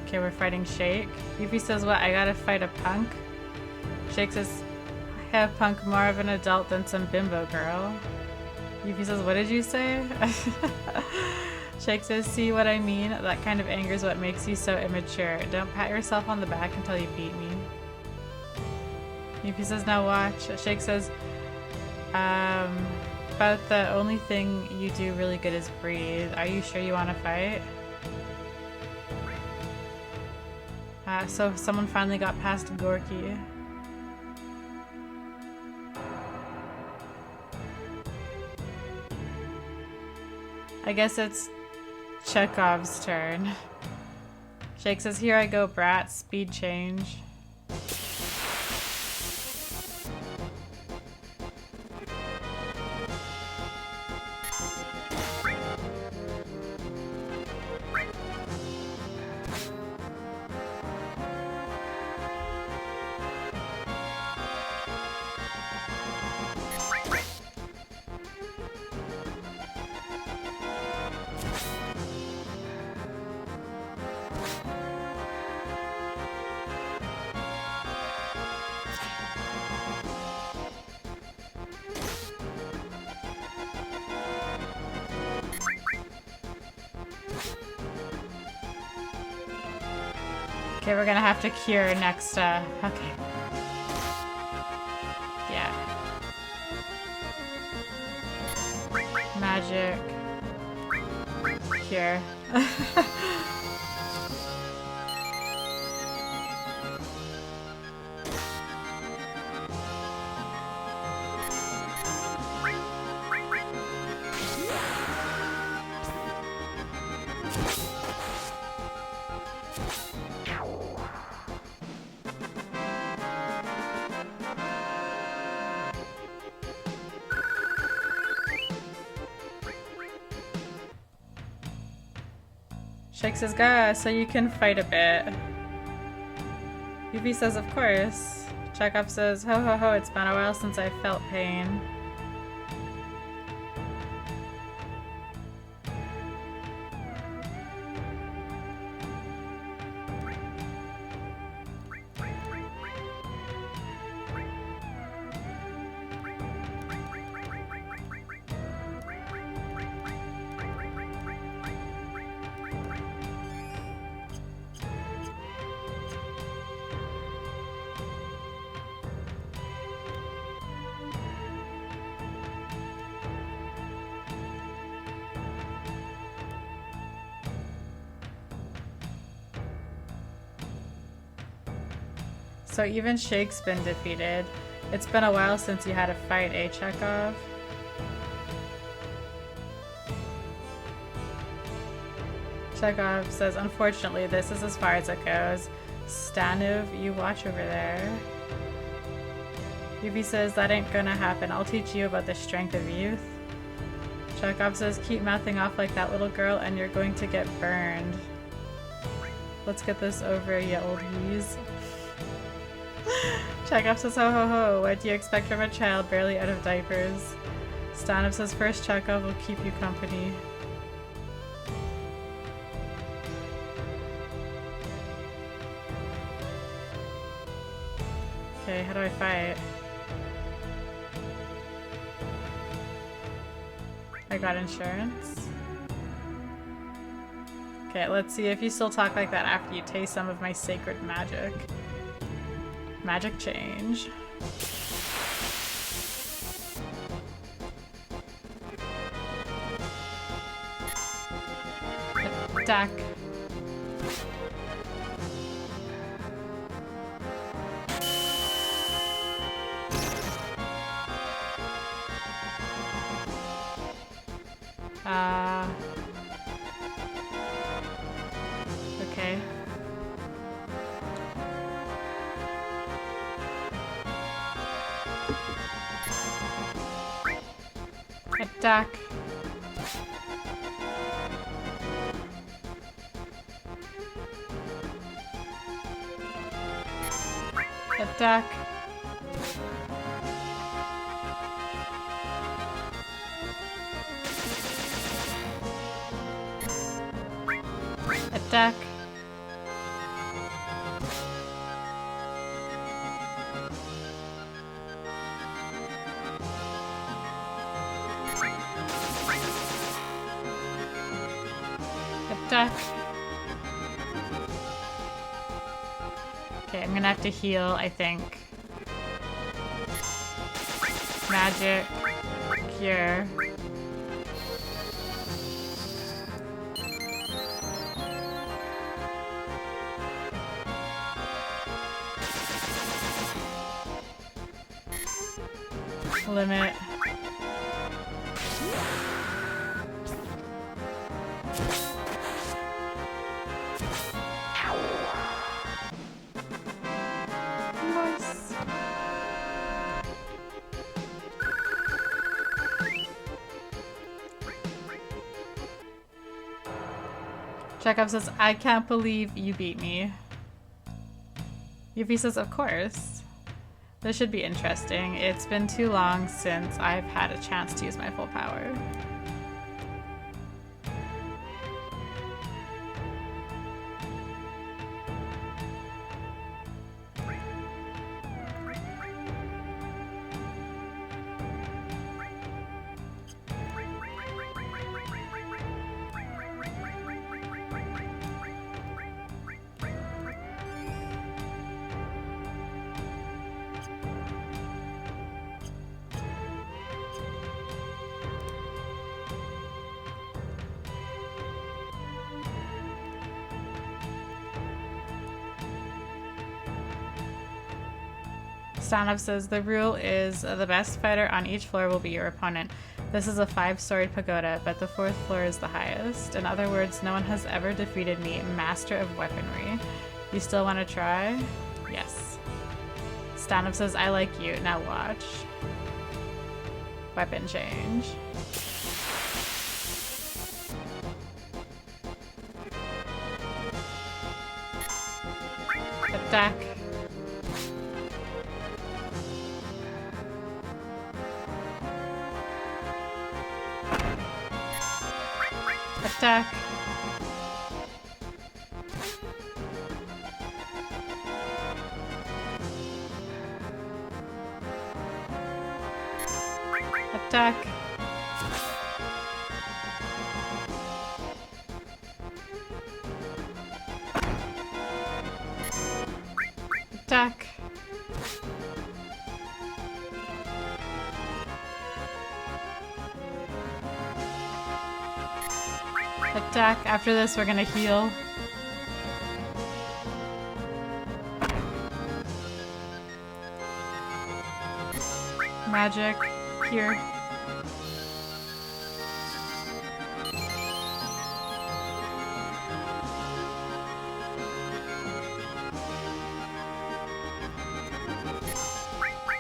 Okay, we're fighting Shake. Yuffie says, "What, I gotta fight a punk?" Shake says, "I have punk more of an adult than some bimbo girl." Yuffie says, "What did you say?" Shake says, "See what I mean? That kind of anger is what makes you so immature. Don't pat yourself on the back until you beat me." Yuffie says, "Now watch." Shake says, "About the only thing you do really good is breathe. Are you sure you want to fight?" So someone finally got past Gorky. I guess it's Chekhov's turn. Shake says, "Here I go, brat. Speed change." Okay, we're gonna have to cure next, okay. Yeah. Magic. Cure. Shake says, "Gah, so you can fight a bit." Yuffie says, "Of course." Chekhov says, "Ho ho ho, it's been a while since I felt pain." So even Shake's been defeated. It's been a while since you had a fight, eh, Chekhov? Chekhov says, unfortunately, this is as far as it goes. Stanov, you watch over there. Yuffie says, that ain't gonna happen. I'll teach you about the strength of youth. Chekhov says, keep mouthing off like that little girl and you're going to get burned. Let's get this over, you old wheeze. Chekhov says, ho ho ho, what do you expect from a child barely out of diapers? Stanov says, first Chekhov will keep you company. Okay, how do I fight? I got insurance. Okay, let's see if you still talk like that after you taste some of my sacred magic. Magic change. Attack. Okay. Attack. Attack. Attack. Attack. Okay, I'm gonna have to heal, I think. Magic. Cure. Limit. Nice. Chekhov says, I can't believe you beat me. Yuffie says, of course. This should be interesting. It's been too long since I've had a chance to use my full power. Stanov says, the rule is the best fighter on each floor will be your opponent. This is a 5-storied pagoda, but the 4th floor is the highest. In other words, no one has ever defeated me, master of weaponry. You still want to try? Yes. Stanov says, I like you. Now watch. Weapon change. Attack. Attack. Attack. Attack. Attack. After this, we're gonna heal. magic here.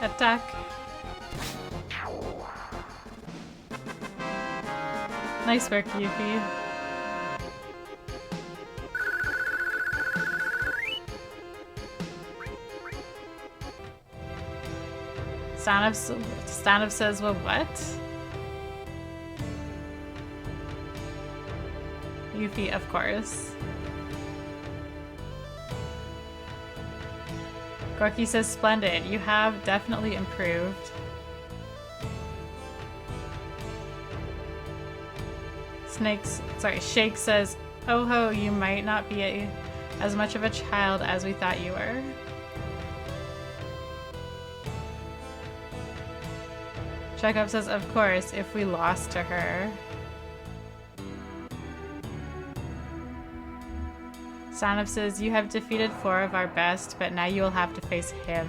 Attack. Nice work, Yuffie. Stanov says, well, what? Yuffie, of course. Gorky says, splendid. You have definitely improved. Shake says, oh ho, you might not be as much of a child as we thought you were. Chekhov says, of course, if we lost to her. Stanov says, you have defeated 4 of our best, but now you will have to face him.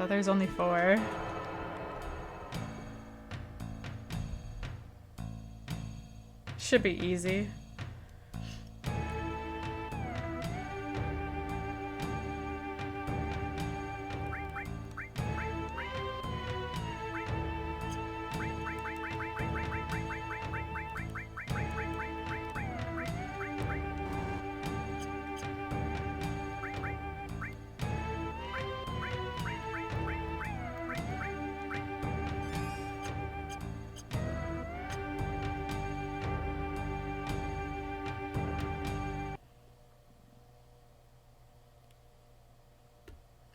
Oh, there's only 4. Should be easy.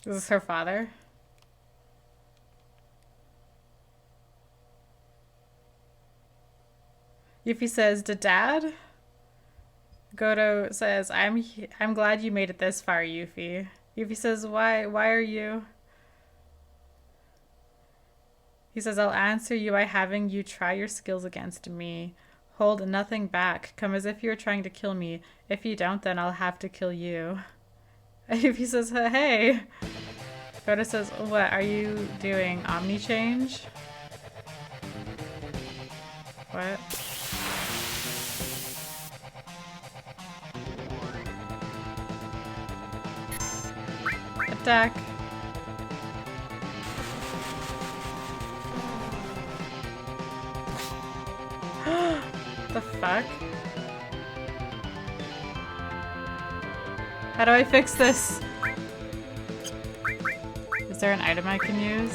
Is this her father? Yuffie says, did Dad? Goto says, I'm glad you made it this far, Yuffie. Yuffie says, why are you? He says, I'll answer you by having you try your skills against me. Hold nothing back. Come as if you were trying to kill me. If you don't, then I'll have to kill you. Yuffie says, hey. Goto says, what are you doing? Omni change? What? Attack. The fuck? How do I fix this? Is there an item I can use?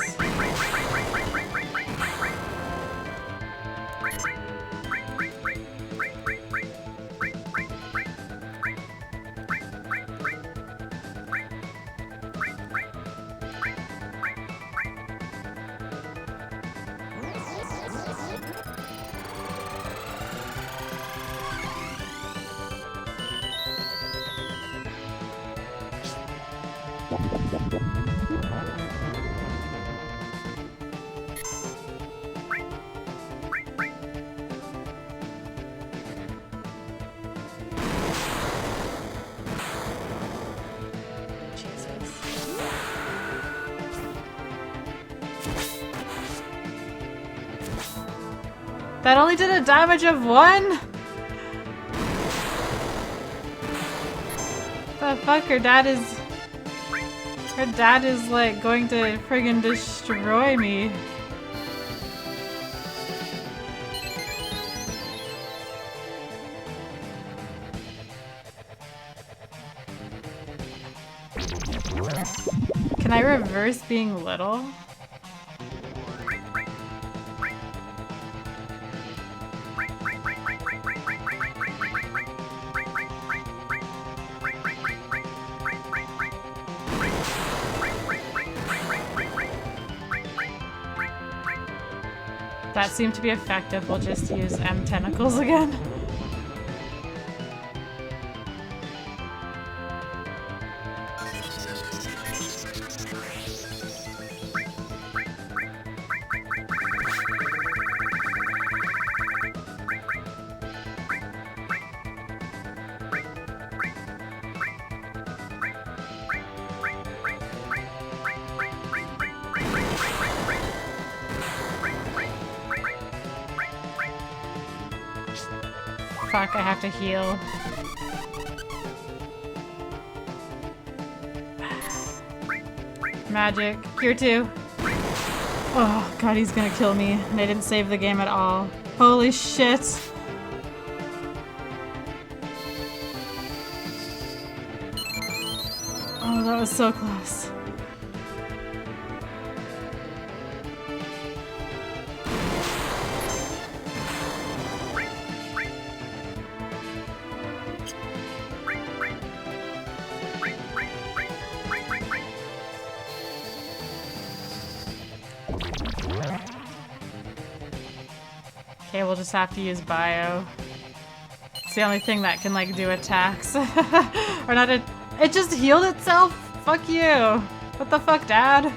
That only did a damage of 1? The fuck, her dad is like going to friggin' destroy me. Can I reverse being little? That seemed to be effective. We'll just use M tentacles again. fuck, I have to heal. Magic. Cure 2. Oh god, he's gonna kill me. And I didn't save the game at all. Holy shit. Oh, that was so close. Okay, we'll just have to use bio. It's the only thing that can, like, do attacks. Or not a- It just healed itself? Fuck you. What the fuck, Dad?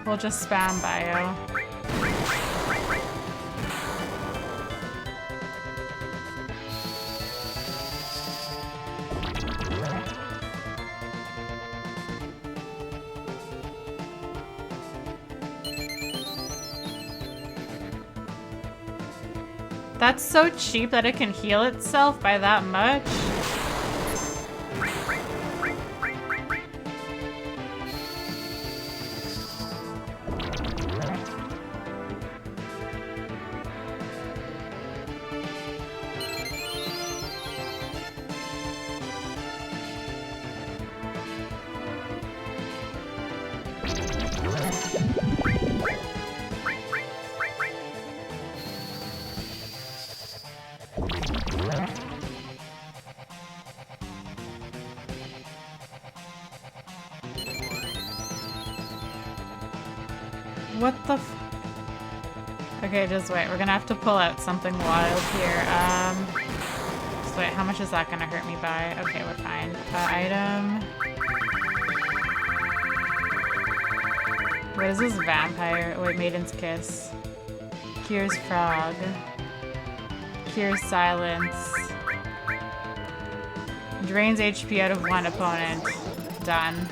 We'll just spam bio. That's so cheap that it can heal itself by that much. What the f- Okay, just wait. We're gonna have to pull out something wild here. Just wait, how much is that gonna hurt me by? Okay, we're fine. Item. What is this vampire? Wait, Maiden's Kiss. Cures Frog. Cures Silence. Drains HP out of one opponent. Done.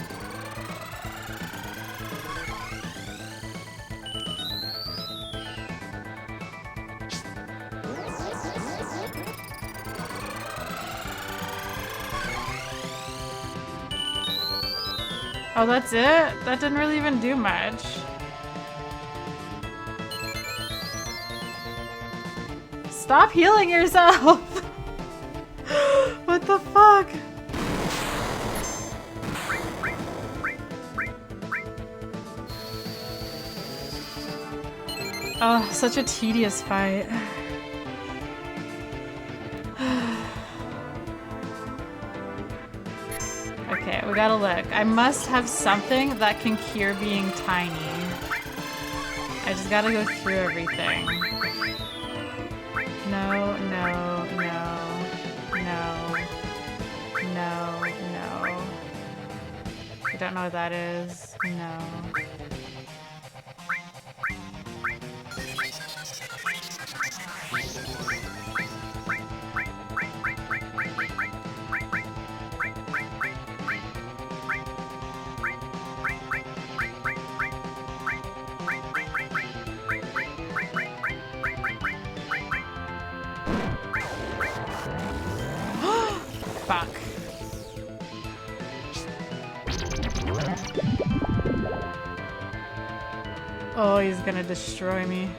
Oh, that's it? That didn't really even do much. Stop healing yourself! What the fuck? Oh, such a tedious fight. Okay, we gotta look. I must have something that can cure being tiny. I just gotta go through everything. No, no, no, no, no, no. I don't know what that is. No. Fuck. Oh, he's gonna destroy me.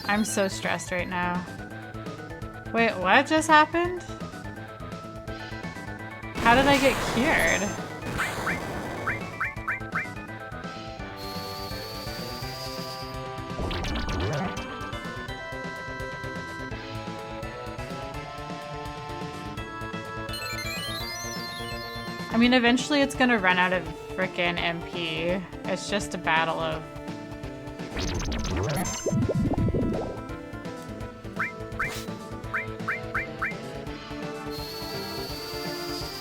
I'm so stressed right now. Wait, what just happened? How did I get cured? I mean, eventually it's gonna run out of frickin' MP. It's just a battle of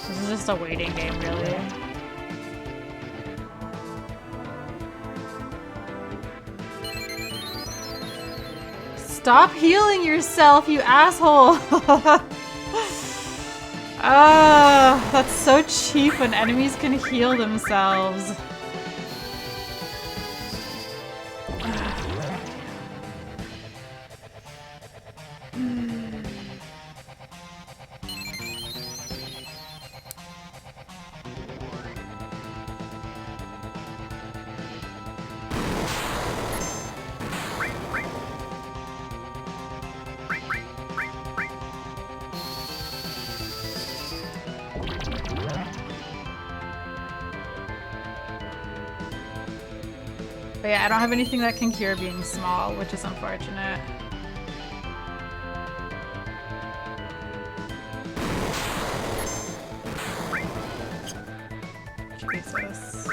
This is just a waiting game, really. Stop healing yourself, you asshole! Ah, that's so cheap when enemies can heal themselves. But yeah, I don't have anything that can cure being small, which is unfortunate. Jesus.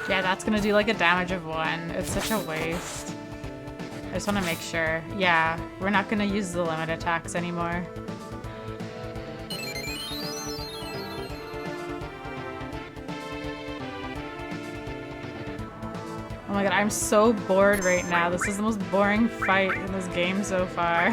Yeah, that's gonna do like a damage of 1. It's such a waste. I just want to make sure. Yeah, we're not gonna use the limit attacks anymore. Oh my god, I'm so bored right now. This is the most boring fight in this game so far.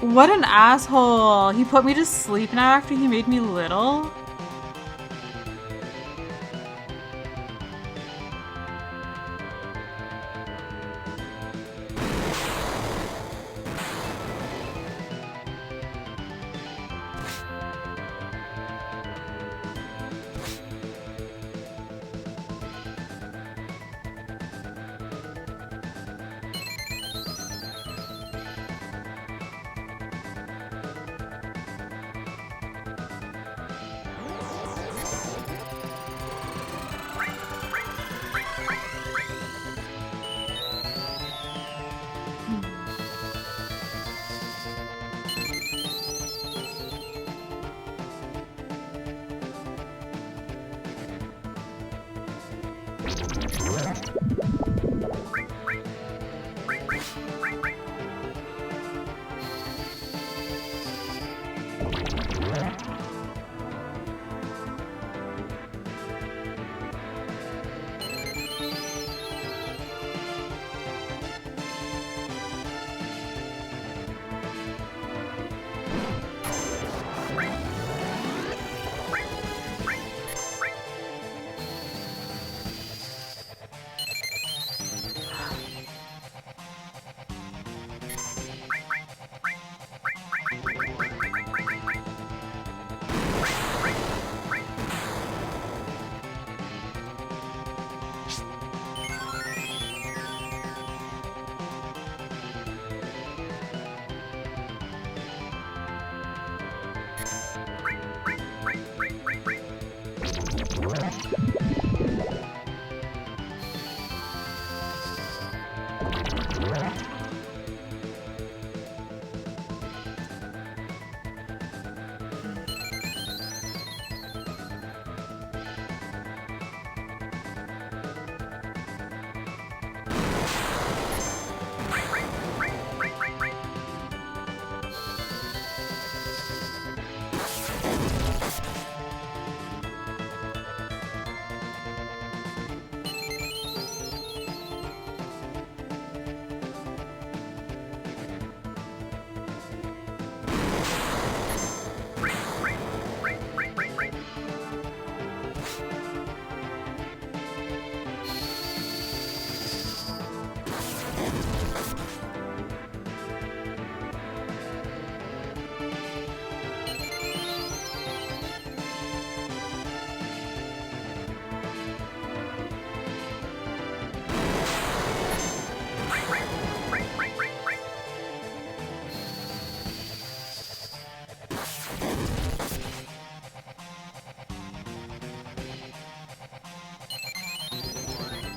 What an asshole! He put me to sleep now after he made me little?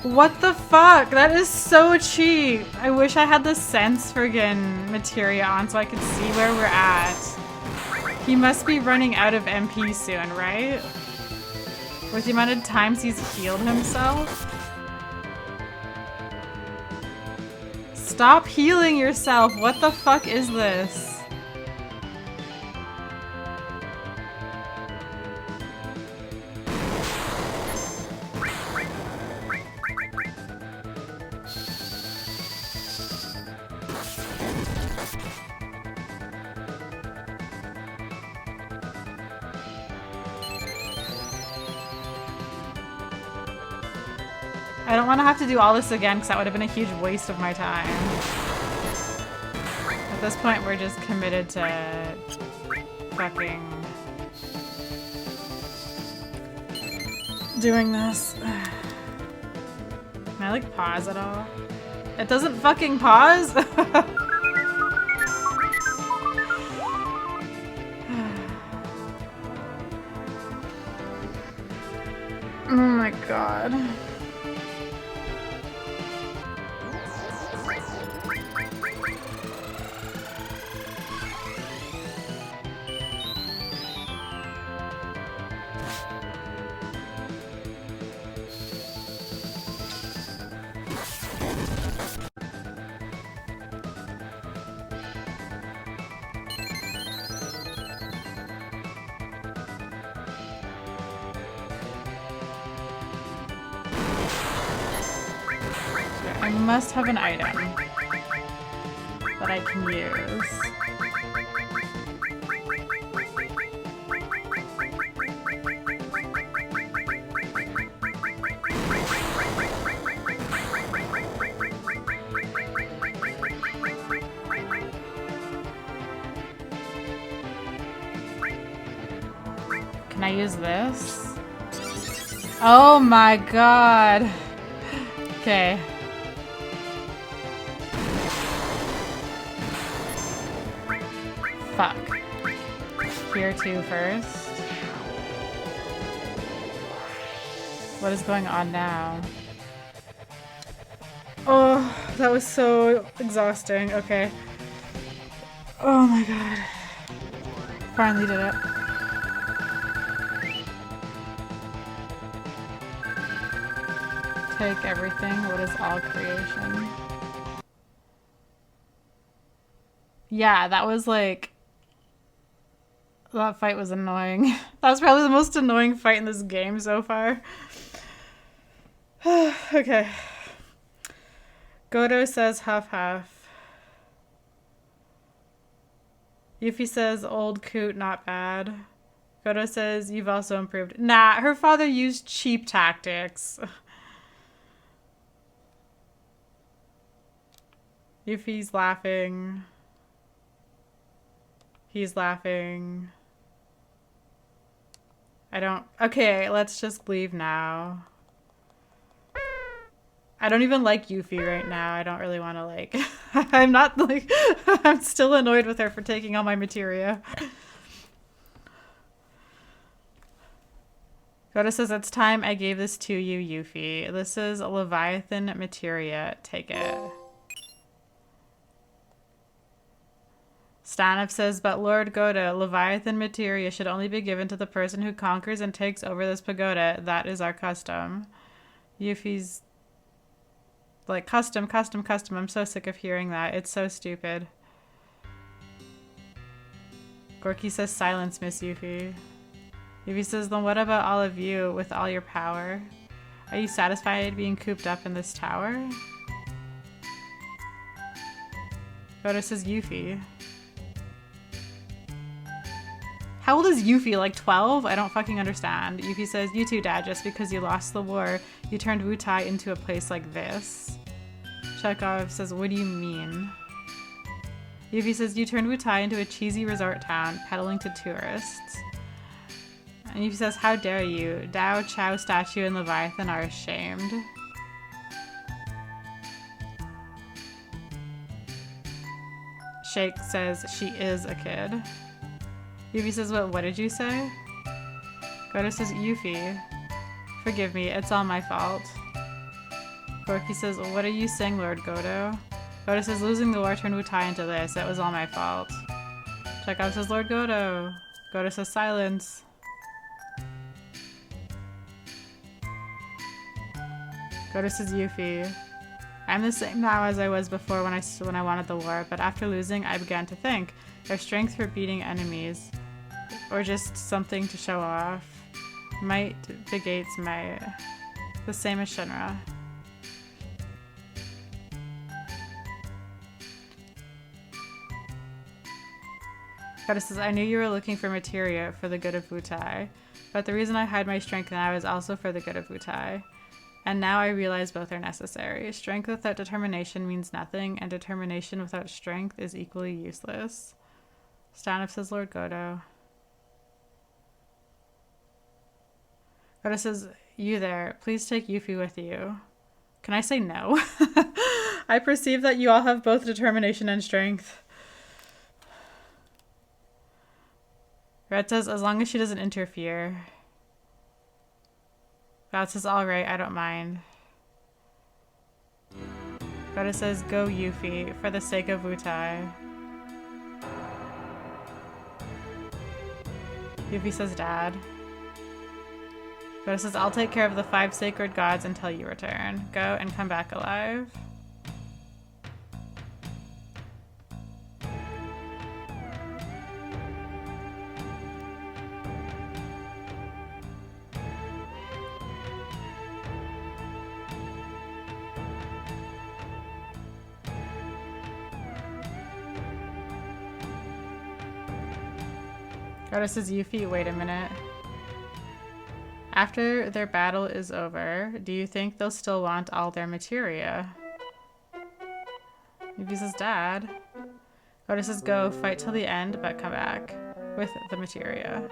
What the fuck? That is so cheap. I wish I had the sense friggin' materia on so I could see where we're at. He must be running out of MP soon, right? With the amount of times he's healed himself? Stop healing yourself. What the fuck is this? I don't want to have to do all this again because that would have been a huge waste of my time. At this point, we're just committed to fucking doing this. Can I like pause at all? It doesn't fucking pause? Oh my god. I must have an item that I can use. Can I use this? Oh my god. Okay. Fuck. Here too first. What is going on now? Oh, that was so exhausting. Okay. Oh my god. Finally did it. Take everything. What is all creation? Yeah, that was like... That fight was annoying. That was probably the most annoying fight in this game so far. Okay. Godo says half half. Yuffie says old coot not bad. Godo says you've also improved. Nah, her father used cheap tactics. Yuffie's laughing. He's laughing. I don't... Okay, let's just leave now. I don't even like Yuffie right now. I don't really want to like... I'm not like... I'm still annoyed with her for taking all my materia. Goda says, it's time I gave this to you, Yuffie. This is Leviathan materia. Take it. Stanov says, but Lord Goda, Leviathan materia should only be given to the person who conquers and takes over this pagoda. That is our custom. Yuffie's like, custom, custom, custom. I'm so sick of hearing that. It's so stupid. Gorky says, silence, Miss Yuffie. Yuffie says, then what about all of you with all your power? Are you satisfied being cooped up in this tower? Goda says, Yuffie. How old is Yuffie? Like 12? I don't fucking understand. Yuffie says, you too, Dad, just because you lost the war, you turned Wutai into a place like this. Chekhov says, what do you mean? Yuffie says, you turned Wutai into a cheesy resort town, peddling to tourists. And Yuffie says, how dare you? Dao, Chao, Statue, and Leviathan are ashamed. Shake says, she is a kid. Yuffie says, what did you say? Goda says, Yuffie, forgive me, it's all my fault. Gorky says, what are you saying, Lord Godo? Godo says, losing the war turned Wutai into this. It was all my fault. Chekhov says, Lord Godo. Godo says, silence. Godo says, Yuffie. I'm the same now as I was before when I wanted the war, but after losing, I began to think. Their strength for beating enemies. Or just something to show off. Might negates might. The same as Shinra. Goddess says, I knew you were looking for materia for the good of Wutai, but the reason I hide my strength now is also for the good of Wutai. And now I realize both are necessary. Strength without determination means nothing, and determination without strength is equally useless. Stanov says, Lord Godo. Godo says, you there, please take Yuffie with you. Can I say no? I perceive that you all have both determination and strength. Red says, as long as she doesn't interfere. God says, alright, I don't mind. Godo says, go Yuffie, for the sake of Wutai. Yuffie says, Dad. Godo says, I'll take care of the 5 sacred gods until you return. Go and come back alive. Godo says, Yuffie, wait a minute. After their battle is over, do you think they'll still want all their materia? Yuffie says, Dad. Godo says, go, fight till the end, but come back with the materia.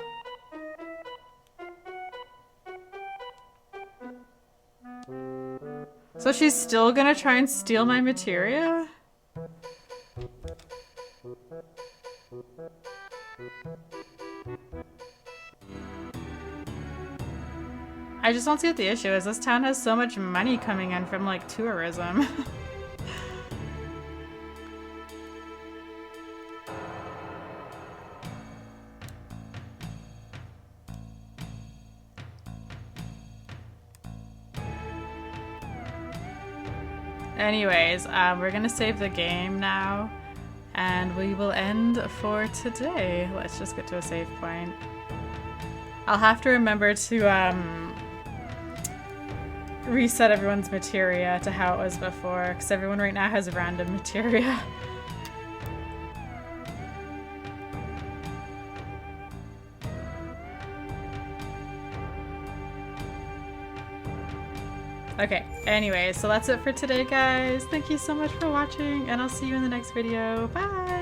So she's still gonna try and steal my materia? I just don't see what the issue is. This town has so much money coming in from, like, tourism. Anyways, we're gonna save the game now, and we will end for today. Let's just get to a save point. I'll have to remember to, reset everyone's materia to how it was before, because everyone right now has random materia. Okay, anyway, so that's it for today, guys. Thank you so much for watching, and I'll see you in the next video. Bye!